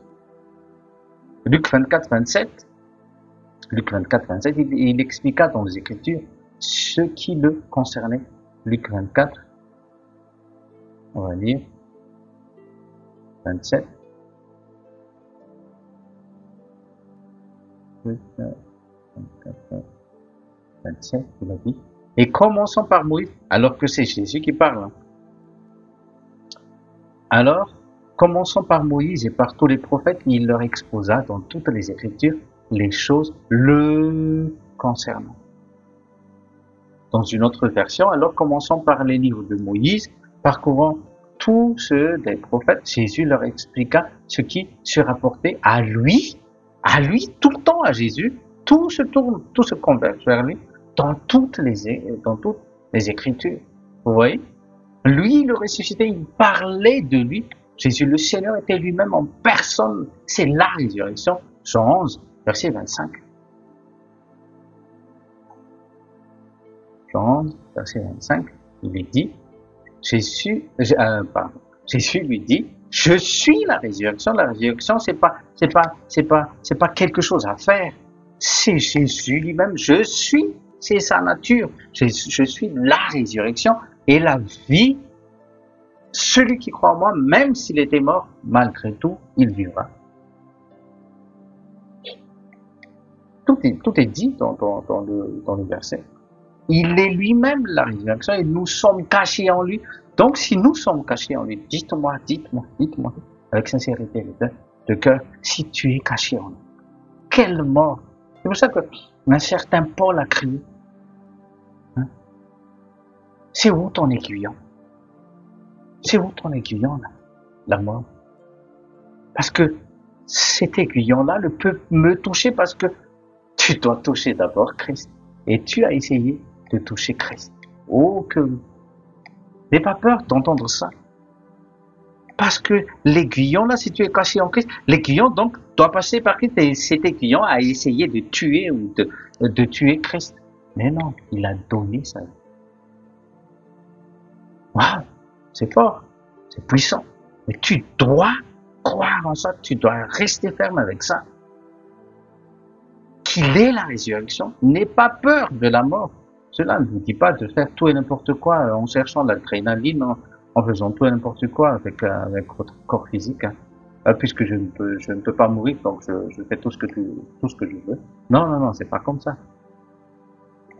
Luc 24, 27, il expliqua dans les Écritures ce qui le concernait. Luc 24, on va lire 27. 27, il a dit. Et commençons par Moïse, alors que c'est Jésus qui parle. Alors, commençons par Moïse et par tous les prophètes, il leur exposa dans toutes les Écritures les choses le concernant. Dans une autre version, alors commençons par les livres de Moïse, parcourant tous ceux des prophètes, Jésus leur expliqua ce qui se rapportait à lui, tout le temps à Jésus, tout se tourne, tout se converge vers lui, dans toutes les Écritures. Vous voyez? Lui, le ressuscité, il parlait de lui. Jésus, le Seigneur, était lui-même en personne. C'est la résurrection. Jean 11, verset 25. Jean 11, verset 25, il est dit, Jésus lui dit, je suis la résurrection. La résurrection, c'est pas quelque chose à faire. C'est Jésus lui-même. Je suis, c'est sa nature. Je suis la résurrection et la vie. Celui qui croit en moi, même s'il était mort, malgré tout, il vivra. Tout est dit dans le verset. Il est lui-même la résurrection et nous sommes cachés en lui. Donc, si nous sommes cachés en lui, dites-moi, avec sincérité de cœur, si tu es caché en lui. Quelle mort! C'est pour ça qu'un certain Paul a crié. Hein? C'est où ton aiguillon? C'est où ton aiguillon, là? La mort. Parce que cet aiguillon-là ne peut me toucher parce que tu dois toucher d'abord Christ. Et tu as essayé de toucher Christ. Oh que... N'aie pas peur d'entendre ça. Parce que l'aiguillon, là, si tu es caché en Christ, l'aiguillon, donc, doit passer par Christ. Et cet aiguillon a essayé de tuer ou de tuer Christ. Mais non, il a donné sa vie. Waouh, c'est fort, c'est puissant. Mais tu dois croire en ça, tu dois rester ferme avec ça. Qu'il est la résurrection, n'aie pas peur de la mort. Cela ne vous dit pas de faire tout et n'importe quoi en cherchant l'adrénaline, en faisant tout et n'importe quoi avec votre corps physique, hein. Puisque je ne peux pas mourir, donc je fais tout ce que je veux. Non, non, non, c'est pas comme ça.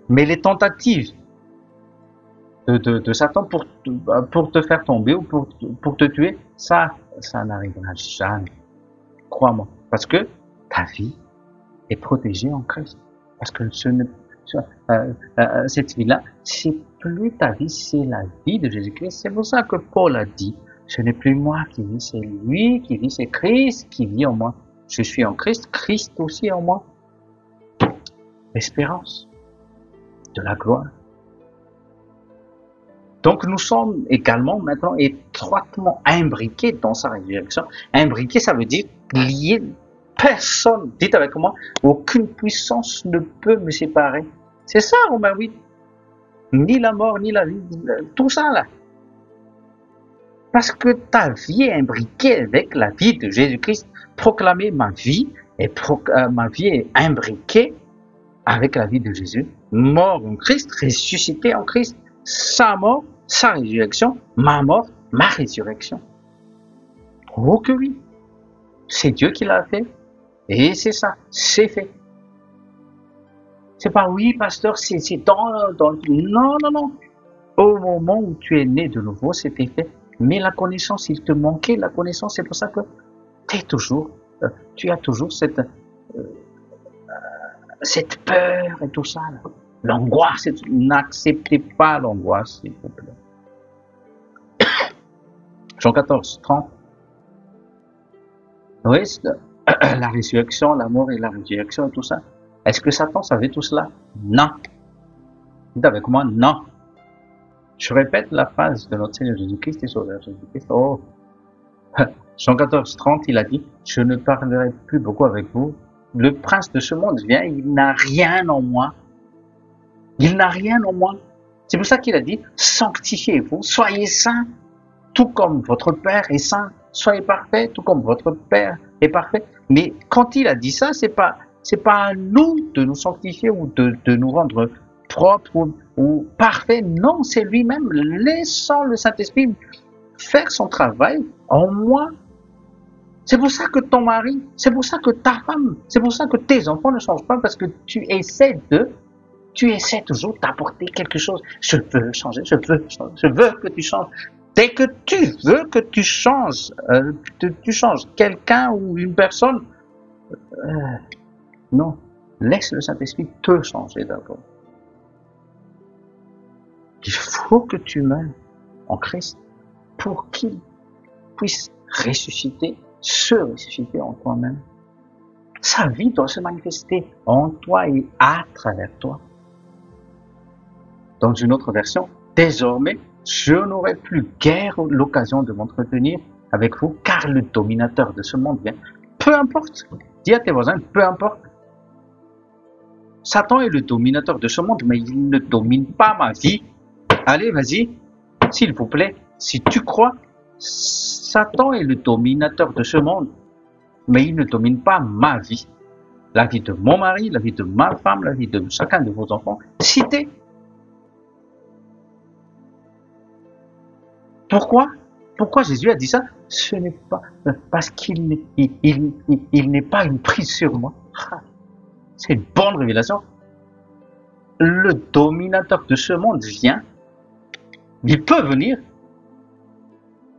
Mais les tentatives de Satan pour te faire tomber ou pour te tuer, ça n'arrivera jamais. Crois-moi. Parce que ta vie est protégée en Christ. Parce que cette vie-là, c'est plus ta vie, c'est la vie de Jésus-Christ. C'est pour ça que Paul a dit, ce n'est plus moi qui vis, c'est lui qui vit, c'est Christ qui vit en moi. Je suis en Christ, Christ aussi en moi. L'espérance de la gloire. Donc nous sommes également maintenant étroitement imbriqués dans sa résurrection. Imbriqués, ça veut dire liés. Personne, dites avec moi, aucune puissance ne peut me séparer. C'est ça, Romains 8. Ni la mort, ni la vie, tout ça là. Parce que ta vie est imbriquée avec la vie de Jésus-Christ. Proclamer ma vie est imbriquée avec la vie de Jésus. Mort en Christ, ressuscité en Christ. Sa mort, sa résurrection, ma mort, ma résurrection. Oh que oui. C'est Dieu qui l'a fait. Et c'est ça, c'est fait. C'est pas oui, pasteur, c'est dans non, non, non. Au moment où tu es né de nouveau, c'était fait. Mais la connaissance, il te manquait la connaissance. C'est pour ça que tu as toujours cette peur et tout ça. Là. L'angoisse, n'acceptez pas l'angoisse, s'il vous plaît. Jean 14, 30. Oui, la résurrection, la mort et la résurrection et tout ça. Est-ce que Satan savait tout cela? Non. Dites avec moi, non. Je répète la phrase de notre Seigneur Jésus-Christ et Sauveur Jésus-Christ. Oh. Jean 14, 30, il a dit, je ne parlerai plus beaucoup avec vous. Le prince de ce monde vient, il n'a rien en moi. Il n'a rien en moi. C'est pour ça qu'il a dit, sanctifiez-vous, soyez saints, tout comme votre Père est saint. Soyez parfaits, tout comme votre Père est parfait. Mais quand il a dit ça, c'est pas à nous de nous sanctifier ou de nous rendre propres ou parfaits. Non, c'est lui-même. Laissant le Saint-Esprit faire son travail en moi. C'est pour ça que ton mari, c'est pour ça que ta femme, c'est pour ça que tes enfants ne changent pas, parce que tu essaies toujours d'apporter quelque chose. Je veux changer, je veux que tu changes. Dès que tu veux que tu changes quelqu'un ou une personne, non, laisse le Saint-Esprit te changer d'abord. Il faut que tu meurs en Christ pour qu'il puisse se ressusciter en toi-même. Sa vie doit se manifester en toi et à travers toi. Dans une autre version, désormais, je n'aurai plus guère l'occasion de m'entretenir avec vous, car le dominateur de ce monde vient. Peu importe, dis à tes voisins, peu importe. Satan est le dominateur de ce monde, mais il ne domine pas ma vie. Allez, vas-y, s'il vous plaît, si tu crois, Satan est le dominateur de ce monde, mais il ne domine pas ma vie. La vie de mon mari, la vie de ma femme, la vie de chacun de vos enfants. Citez. Pourquoi Jésus a dit ça? Ce n'est pas parce qu'il n'est pas une prise sur moi. C'est une bonne révélation. Le dominateur de ce monde vient. Il peut venir.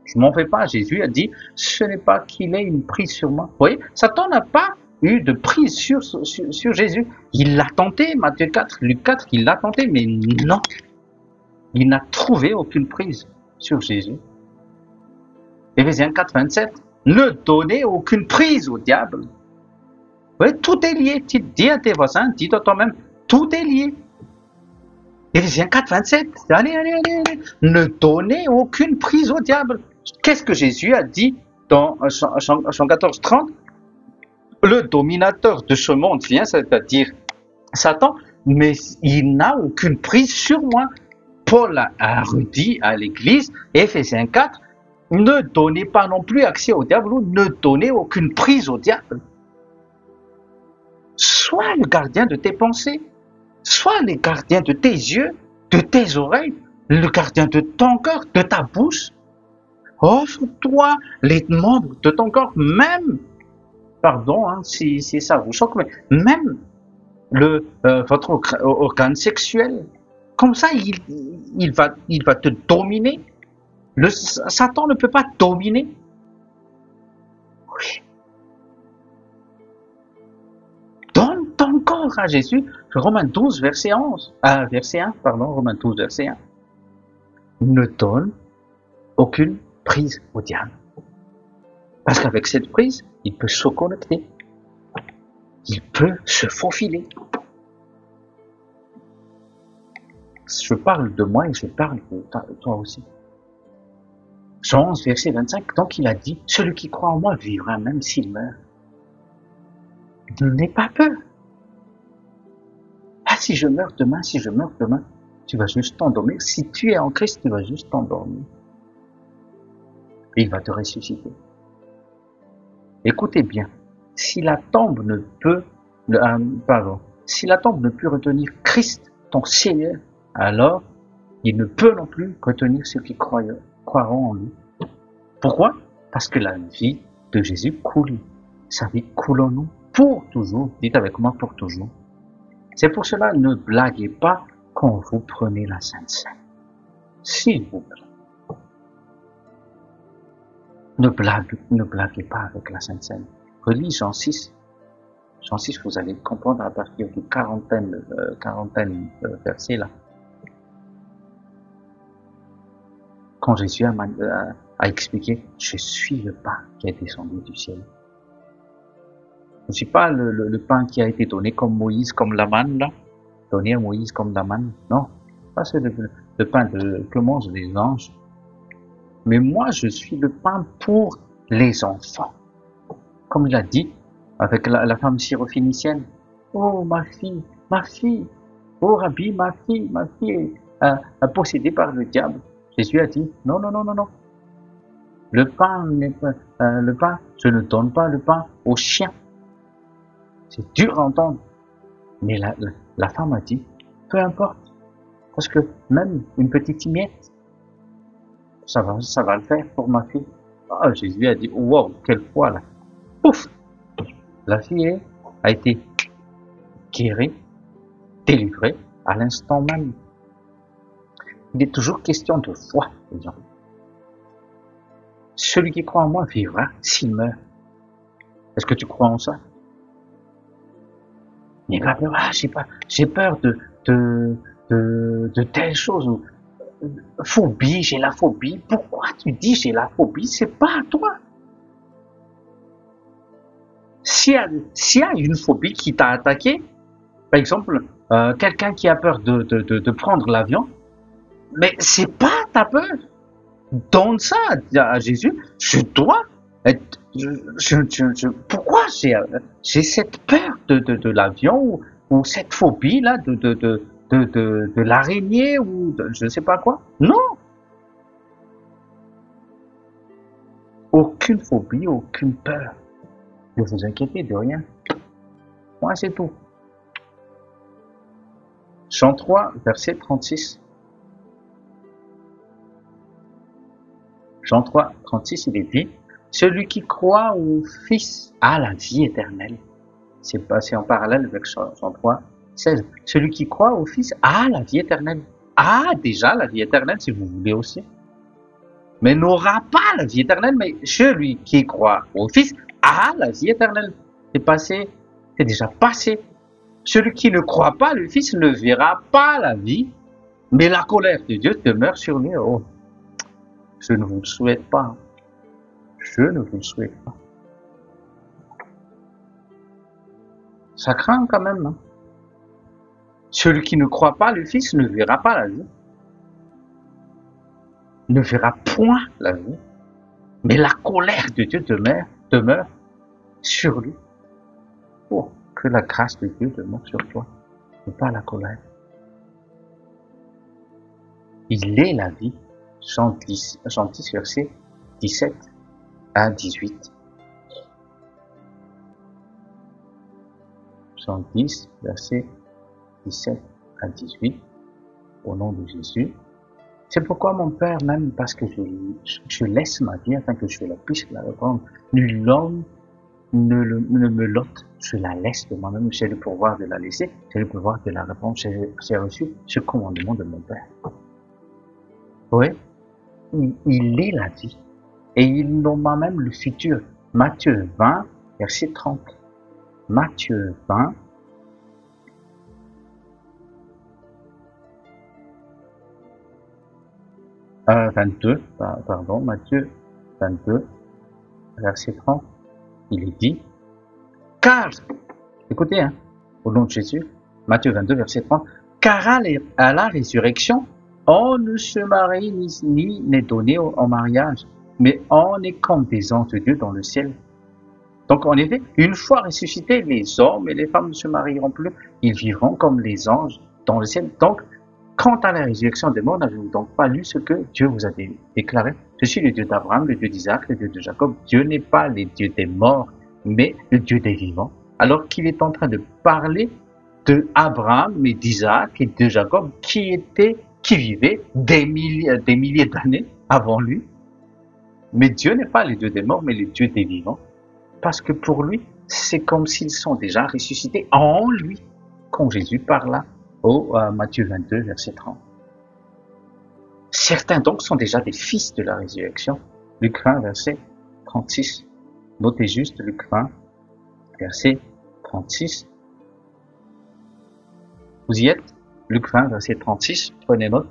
Je m'en fais pas. Jésus a dit, ce n'est pas qu'il ait une prise sur moi. Vous voyez, Satan n'a pas eu de prise sur Jésus. Il l'a tenté, Matthieu 4, Luc 4, il l'a tenté, mais non. Il n'a trouvé aucune prise sur Jésus. Éphésiens 4, 27. Ne donnez aucune prise au diable. Oui, tout est lié. Dis à tes voisins, dis à toi-même, tout est lié. Éphésiens 4, 27. Allez. Ne donnez aucune prise au diable. Qu'est-ce que Jésus a dit dans Jean 14, 30? Le dominateur de ce monde vient, c'est-à-dire Satan, mais il n'a aucune prise sur moi. Paul a redit à l'église, Éphésiens 4, Ne donnez pas non plus accès au diable ou ne donnez aucune prise au diable. Sois le gardien de tes pensées. Sois le gardien de tes yeux, de tes oreilles, le gardien de ton cœur, de ta bouche. Offre-toi les membres de ton corps, même, pardon si ça vous choque, mais même votre organe sexuel. Comme ça, il va te dominer. Satan ne peut pas dominer. Oui. Donne ton corps à Jésus. Romains 12, verset 11. Verset 1, pardon, Romains 12, verset 1. Ne donne aucune prise au diable. Parce qu'avec cette prise, il peut se connecter. Il peut se faufiler. Je parle de moi et je parle de toi aussi. Jean 11, verset 25, donc il a dit, celui qui croit en moi vivra même s'il meurt. N'aie pas peur. Ah, si je meurs demain, tu vas juste t'endormir. Si tu es en Christ, tu vas juste t'endormir. Et il va te ressusciter. Écoutez bien, si la tombe ne peut retenir Christ, ton Seigneur, alors il ne peut non plus retenir ceux qui croiront en lui. Pourquoi? Parce que la vie de Jésus coule. Sa vie coule en nous pour toujours. Dites avec moi, pour toujours. C'est pour cela, ne blaguez pas quand vous prenez la Sainte Seine. S'il vous plaît. Ne blaguez pas avec la Sainte Seine. Relis Jean 6. Jean 6, vous allez comprendre à partir du quarantaine verset là. Quand Jésus a expliqué, je suis le pain qui est descendu du ciel. Je ne suis pas le pain qui a été donné comme Moïse, comme la manne là. Donné à Moïse comme la manne. Non, pas c'est le pain que mangent les anges. Mais moi, je suis le pain pour les enfants. Comme il a dit avec la femme syrophénicienne. Oh, ma fille. Oh, Rabbi, ma fille est possédée par le diable. Jésus a dit, non. Le pain, je ne donne pas le pain aux chiens. C'est dur à entendre. Mais la femme a dit, peu importe. Parce que même une petite miette, ça va le faire pour ma fille. Ah, Jésus a dit, wow, quelle foi là. Pouf! La fille a été guérie, délivrée à l'instant même. Il est toujours question de foi, les gens. Celui qui croit en moi vivra s'il meurt. Est-ce que tu crois en ça? N'aie pas peur. Ah, j'ai peur de telles choses. Phobie, j'ai la phobie. Pourquoi tu dis j'ai la phobie? C'est pas à toi. S'il y a une phobie qui t'a attaqué, par exemple, quelqu'un qui a peur de prendre l'avion, mais c'est pas ta peur. Donne ça à Jésus. Je dois être, pourquoi j'ai cette peur de l'avion ou cette phobie là de l'araignée ou je ne sais pas quoi? Non. Aucune phobie, aucune peur. Ne vous inquiétez de rien. Moi, c'est tout. Jean 3, verset 36. Jean 3, 36, il est dit, celui qui croit au Fils a la vie éternelle. C'est en parallèle avec Jean 3, 16. Celui qui croit au Fils a la vie éternelle. A déjà la vie éternelle, si vous voulez aussi. Mais n'aura pas la vie éternelle, mais celui qui croit au Fils a la vie éternelle. C'est déjà passé. Celui qui ne croit pas le Fils ne verra pas la vie, mais la colère de Dieu demeure sur lui. Oh, je ne vous le souhaite pas. Je ne vous le souhaite pas. Ça craint quand même. Hein? Celui qui ne croit pas le Fils ne verra pas la vie. Ne verra point la vie. Mais la colère de Dieu demeure sur lui. Oh, que la grâce de Dieu demeure sur toi. Et pas la colère. Il est la vie. Jean 10, verset 17 à 18. Psaume 10, verset 17 à 18, au nom de Jésus. C'est pourquoi mon Père, même parce que je laisse ma vie afin que je la puisse la reprendre, nul homme ne me l'ôte, je la laisse de moi-même, j'ai le pouvoir de la laisser, j'ai le pouvoir de la reprendre, j'ai reçu ce commandement de mon Père. Oui, il est la vie, et il nomme même le futur. Matthieu 20, verset 30. Matthieu 20, Matthieu 22, verset 30, il est dit, car, écoutez, au nom de Jésus, Matthieu 22, verset 30, car à la résurrection, on ne se marie ni n'est donné en mariage, mais on est comme des anges de Dieu dans le ciel. Donc, en effet, une fois ressuscités, les hommes et les femmes ne se marieront plus, ils vivront comme les anges dans le ciel. Donc, quant à la résurrection des morts, n'avez-vous donc pas lu ce que Dieu vous a déclaré? Je suis le Dieu d'Abraham, le Dieu d'Isaac, le Dieu de Jacob. Dieu n'est pas le Dieu des morts, mais le Dieu des vivants. Alors qu'il est en train de parler de Abraham et d'Isaac et de Jacob qui vivaient des milliers d'années avant lui. Mais Dieu n'est pas le Dieu des morts, mais le Dieu des vivants. Parce que pour lui, c'est comme s'ils sont déjà ressuscités en lui, quand Jésus parla au Matthieu 22, verset 30. Certains donc sont déjà des fils de la résurrection. Luc 20, verset 36. Notez juste Luc 20, verset 36. Vous y êtes? Luc 20, verset 36. Prenez note.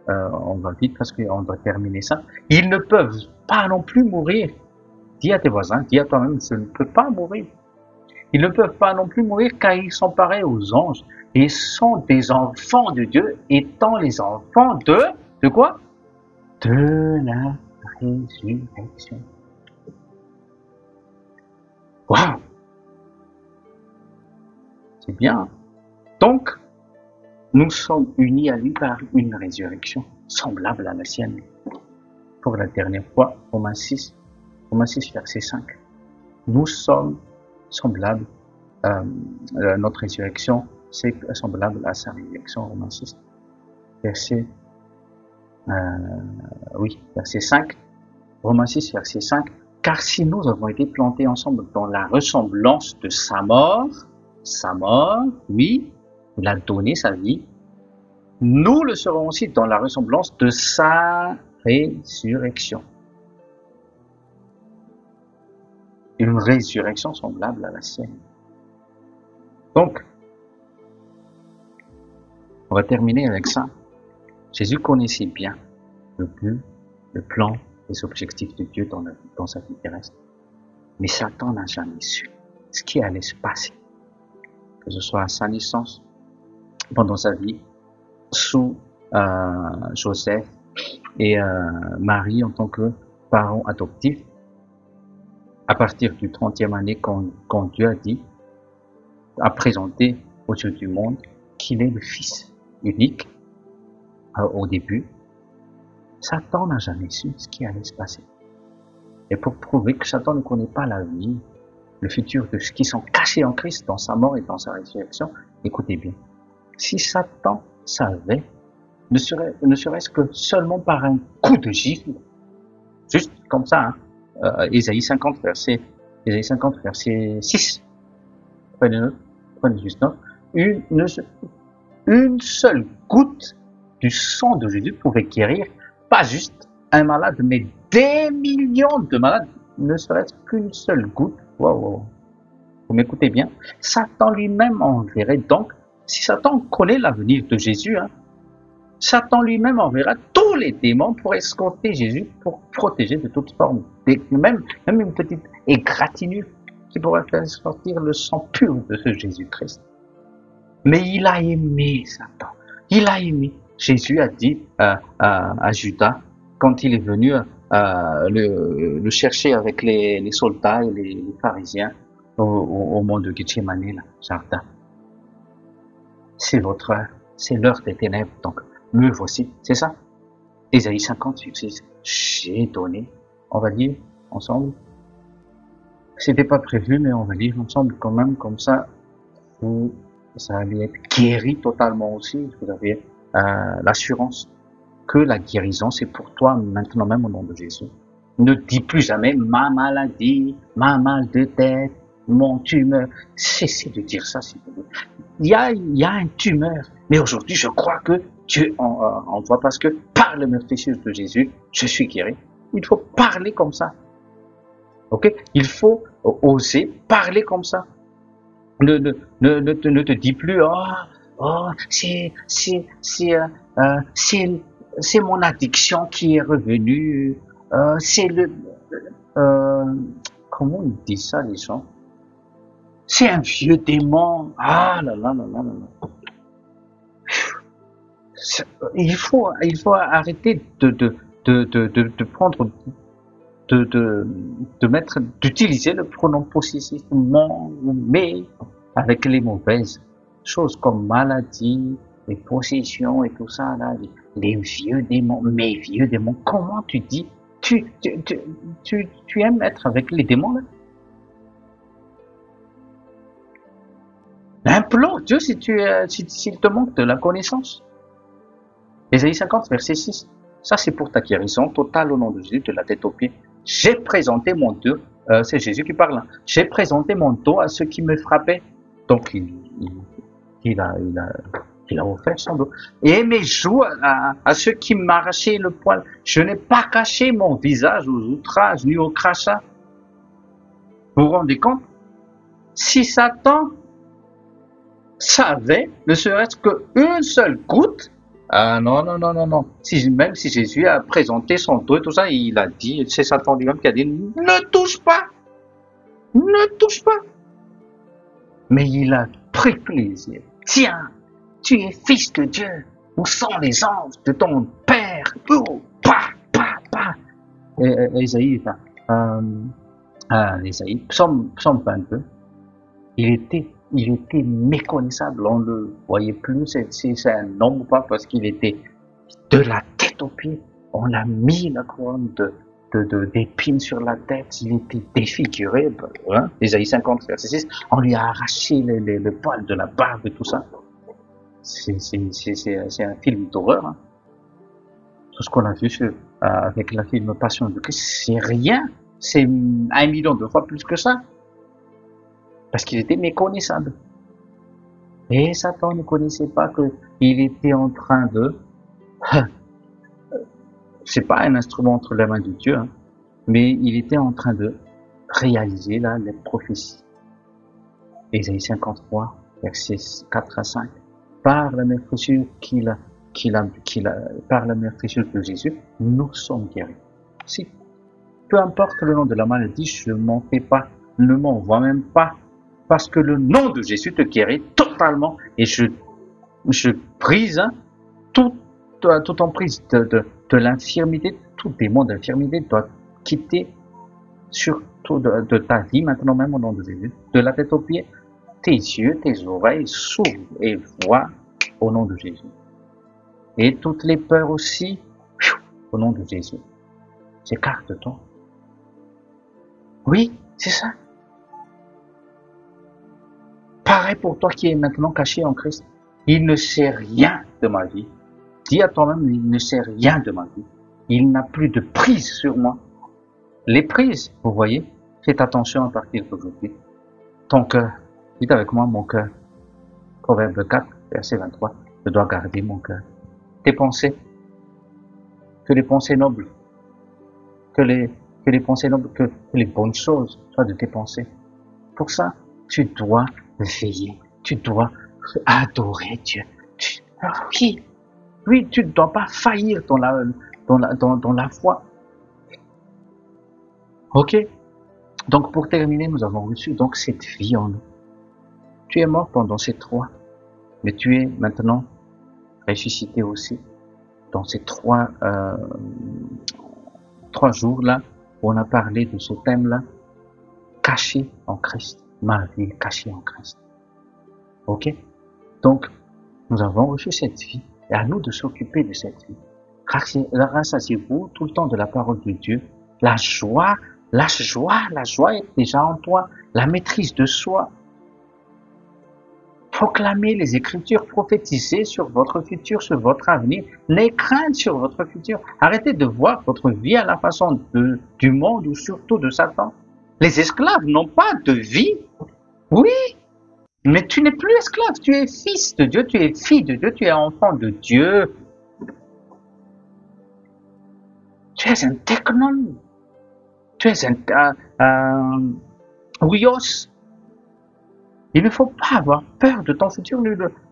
On va vite parce qu'on doit terminer ça. Ils ne peuvent pas non plus mourir. Dis à tes voisins, dis à toi-même, je ne peux pas mourir. Ils ne peuvent pas non plus mourir car ils sont pareils aux anges et sont des enfants de Dieu, étant les enfants de quoi? De la résurrection. Waouh! C'est bien. Donc, nous sommes unis à lui par une résurrection semblable à la sienne. Pour la dernière fois, Romains 6, verset 5. Nous sommes semblables, notre résurrection, c'est semblable à sa résurrection, Romains 6, verset 5. Romains 6, verset 5. Car si nous avons été plantés ensemble dans la ressemblance de sa mort, oui, il a donné sa vie, nous le serons aussi dans la ressemblance de sa résurrection. Une résurrection semblable à la sienne. Donc, on va terminer avec ça. Jésus connaissait bien le but, le plan, les objectifs de Dieu dans sa vie terrestre. Mais Satan n'a jamais su ce qui allait se passer. Que ce soit à sa naissance, pendant sa vie, sous Joseph et Marie en tant que parents adoptifs, à partir du 30e année, quand Dieu a présenté aux yeux du monde qu'il est le Fils unique au début, Satan n'a jamais su ce qui allait se passer. Et pour prouver que Satan ne connaît pas la vie, le futur de ceux qui sont cachés en Christ, dans sa mort et dans sa résurrection, écoutez bien, si Satan savait, ne serait-ce que seulement par un coup de gifle, juste comme ça, Ésaïe 50, verset 6, prenez juste note, une seule goutte du sang de Jésus pouvait guérir, pas juste un malade, mais des millions de malades, ne serait-ce qu'une seule goutte. Wow. Vous m'écoutez bien? Satan lui-même enverrait donc, si Satan connaît l'avenir de Jésus, Satan lui-même enverra tous les démons pour escorter Jésus, pour protéger de toute forme, même une petite égratignure qui pourrait faire sortir le sang pur de ce Jésus-Christ. Mais il a aimé Satan. Il a aimé. Jésus a dit à Judas, quand il est venu le chercher avec les soldats et les pharisiens au mont de Gethsémani, là, jardin. C'est votre heure, c'est l'heure des ténèbres, donc me voici, c'est ça. Ésaïe 50, j'ai donné On va lire ensemble. C'était pas prévu, mais on va lire ensemble quand même, comme ça, vous allez être guéri totalement aussi. Vous avez l'assurance que la guérison, c'est pour toi maintenant même au nom de Jésus. Ne dis plus jamais ma maladie, ma mal de tête, mon tumeur. Cessez de dire ça, s'il vous plaît. Il y a un tumeur, mais aujourd'hui, je crois que Dieu envoie parce que par le meurtrissure de Jésus, je suis guéri. Il faut parler comme ça. Ok? Il faut oser parler comme ça. Ne te dis plus, c'est mon addiction qui est revenue, c'est comment on dit ça, les gens? C'est un vieux démon. Ah là là là là là. Il faut arrêter de prendre, d'utiliser le pronom possessif mon ou mes avec les mauvaises choses comme maladie, les possessions et tout ça là, les vieux démons, mes vieux démons. Comment tu dis, tu aimes être avec les démons là? Implore Dieu s'il te manque de la connaissance. Ésaïe 50, verset 6. Ça, c'est pour ta guérison totale au nom de Jésus, de la tête aux pieds. J'ai présenté mon dos, c'est Jésus qui parle. J'ai présenté mon dos à ceux qui me frappaient. Donc, il a offert son dos. Et mes joues à ceux qui m'arrachaient le poil. Je n'ai pas caché mon visage aux outrages ni au crachat. Vous vous rendez compte? Si Satan savait, ne serait-ce qu'une seule goutte, ah non. Même si Jésus a présenté son dos et tout ça, il a dit, c'est Satan lui-même qui a dit, ne touche pas! Ne touche pas! Mais il a pris plaisir. Tiens, tu es fils de Dieu. Où sont les anges de ton Père? Oh, Ésaïe, Ésaïe, psaume 22. Il était méconnaissable, on le voyait plus, c'est un homme ou pas, parce qu'il était de la tête aux pieds. On l'a mis la couronne d'épines sur la tête, il était défiguré, hein? Ésaïe 50, verset 6, on lui a arraché le poil de la barbe et tout ça. C'est un film d'horreur, hein? Tout ce qu'on a vu avec la film Passion de Christ, c'est rien, c'est 1 million de fois plus que ça. Parce qu'il était méconnaissable. Et Satan ne connaissait pas qu'il était en train de... C'est pas un instrument entre les mains de Dieu, hein, mais il était en train de réaliser là les prophéties. Ésaïe 53, versets 4 à 5. Par la meurtrissure par la meurtrissure de Jésus, nous sommes guéris. Si, peu importe le nom de la maladie, je m'en fais pas, ne m'en vois même pas. Parce que le nom de Jésus te guérit totalement. Et je brise toute emprise de l'infirmité, tout démon d'infirmité doit quitter surtout de ta vie maintenant même au nom de Jésus. De la tête aux pieds, tes yeux, tes oreilles s'ouvrent et voient au nom de Jésus. Et toutes les peurs aussi, au nom de Jésus. Écarte-toi. Oui, c'est ça. Pareil pour toi qui est maintenant caché en Christ. Il ne sait rien de ma vie. Dis à toi-même, il ne sait rien de ma vie. Il n'a plus de prise sur moi. Les prises, vous voyez, faites attention à partir d'aujourd'hui. Ton cœur, dites avec moi mon cœur. Proverbe 4, verset 23. Je dois garder mon cœur. Tes pensées, que les pensées nobles, que les pensées nobles, que les bonnes choses soient de tes pensées. Pour ça, tu dois veiller, tu dois adorer Dieu. Oui, tu ne dois pas faillir dans la foi. Ok? Donc pour terminer, nous avons reçu donc cette vie en nous. Tu es mort pendant ces 3, mais tu es maintenant ressuscité aussi dans ces 3 jours-là où on a parlé de ce thème-là, caché en Christ. Ma vie cachée en Christ. Ok? Donc, nous avons reçu cette vie et à nous de s'occuper de cette vie. Rassasiez-vous tout le temps de la parole de Dieu La joie est déjà en toi. La maîtrise de soi. Proclamez les Écritures, prophétisez sur votre futur, sur votre avenir. N'ayez crainte sur votre futur. Arrêtez de voir votre vie à la façon du monde ou surtout de Satan. Les esclaves n'ont pas de vie. Oui, mais tu n'es plus esclave. Tu es fils de Dieu, tu es fille de Dieu, tu es enfant de Dieu. Tu es un technon. Tu es un huios. Il ne faut pas avoir peur de ton futur,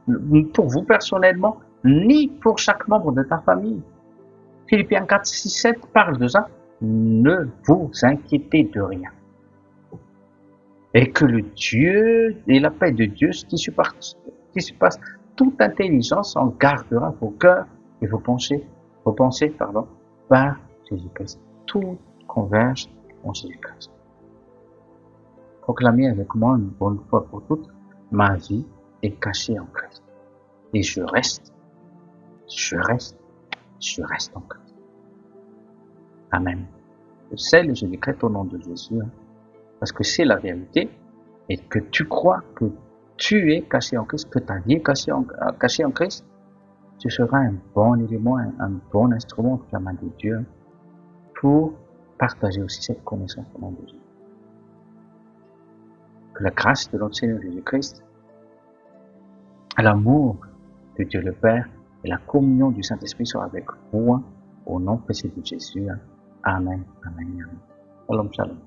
ni pour vous personnellement, ni pour chaque membre de ta famille. Philippiens 4, 6, 7 parle de ça. Ne vous inquiétez de rien. Et que le Dieu et la paix de Dieu, qui surpasse toute intelligence, en gardera vos cœurs et vos pensées, par Jésus-Christ. Tout converge en Jésus-Christ. Proclamez avec moi une bonne fois pour toutes, ma vie est cachée en Christ. Et je reste en Christ. Amen. Je scelle, je décrète au nom de Jésus, parce que c'est la vérité, et que tu crois que tu es caché en Christ, que ta vie est cachée en Christ, tu seras un bon élément, un bon instrument de la main de Dieu pour partager aussi cette connaissance au nom de Dieu. Que la grâce de notre Seigneur Jésus-Christ, l'amour de Dieu le Père et la communion du Saint-Esprit soient avec vous, au nom précieux de Jésus. Amen. Amen. Shalom, shalom.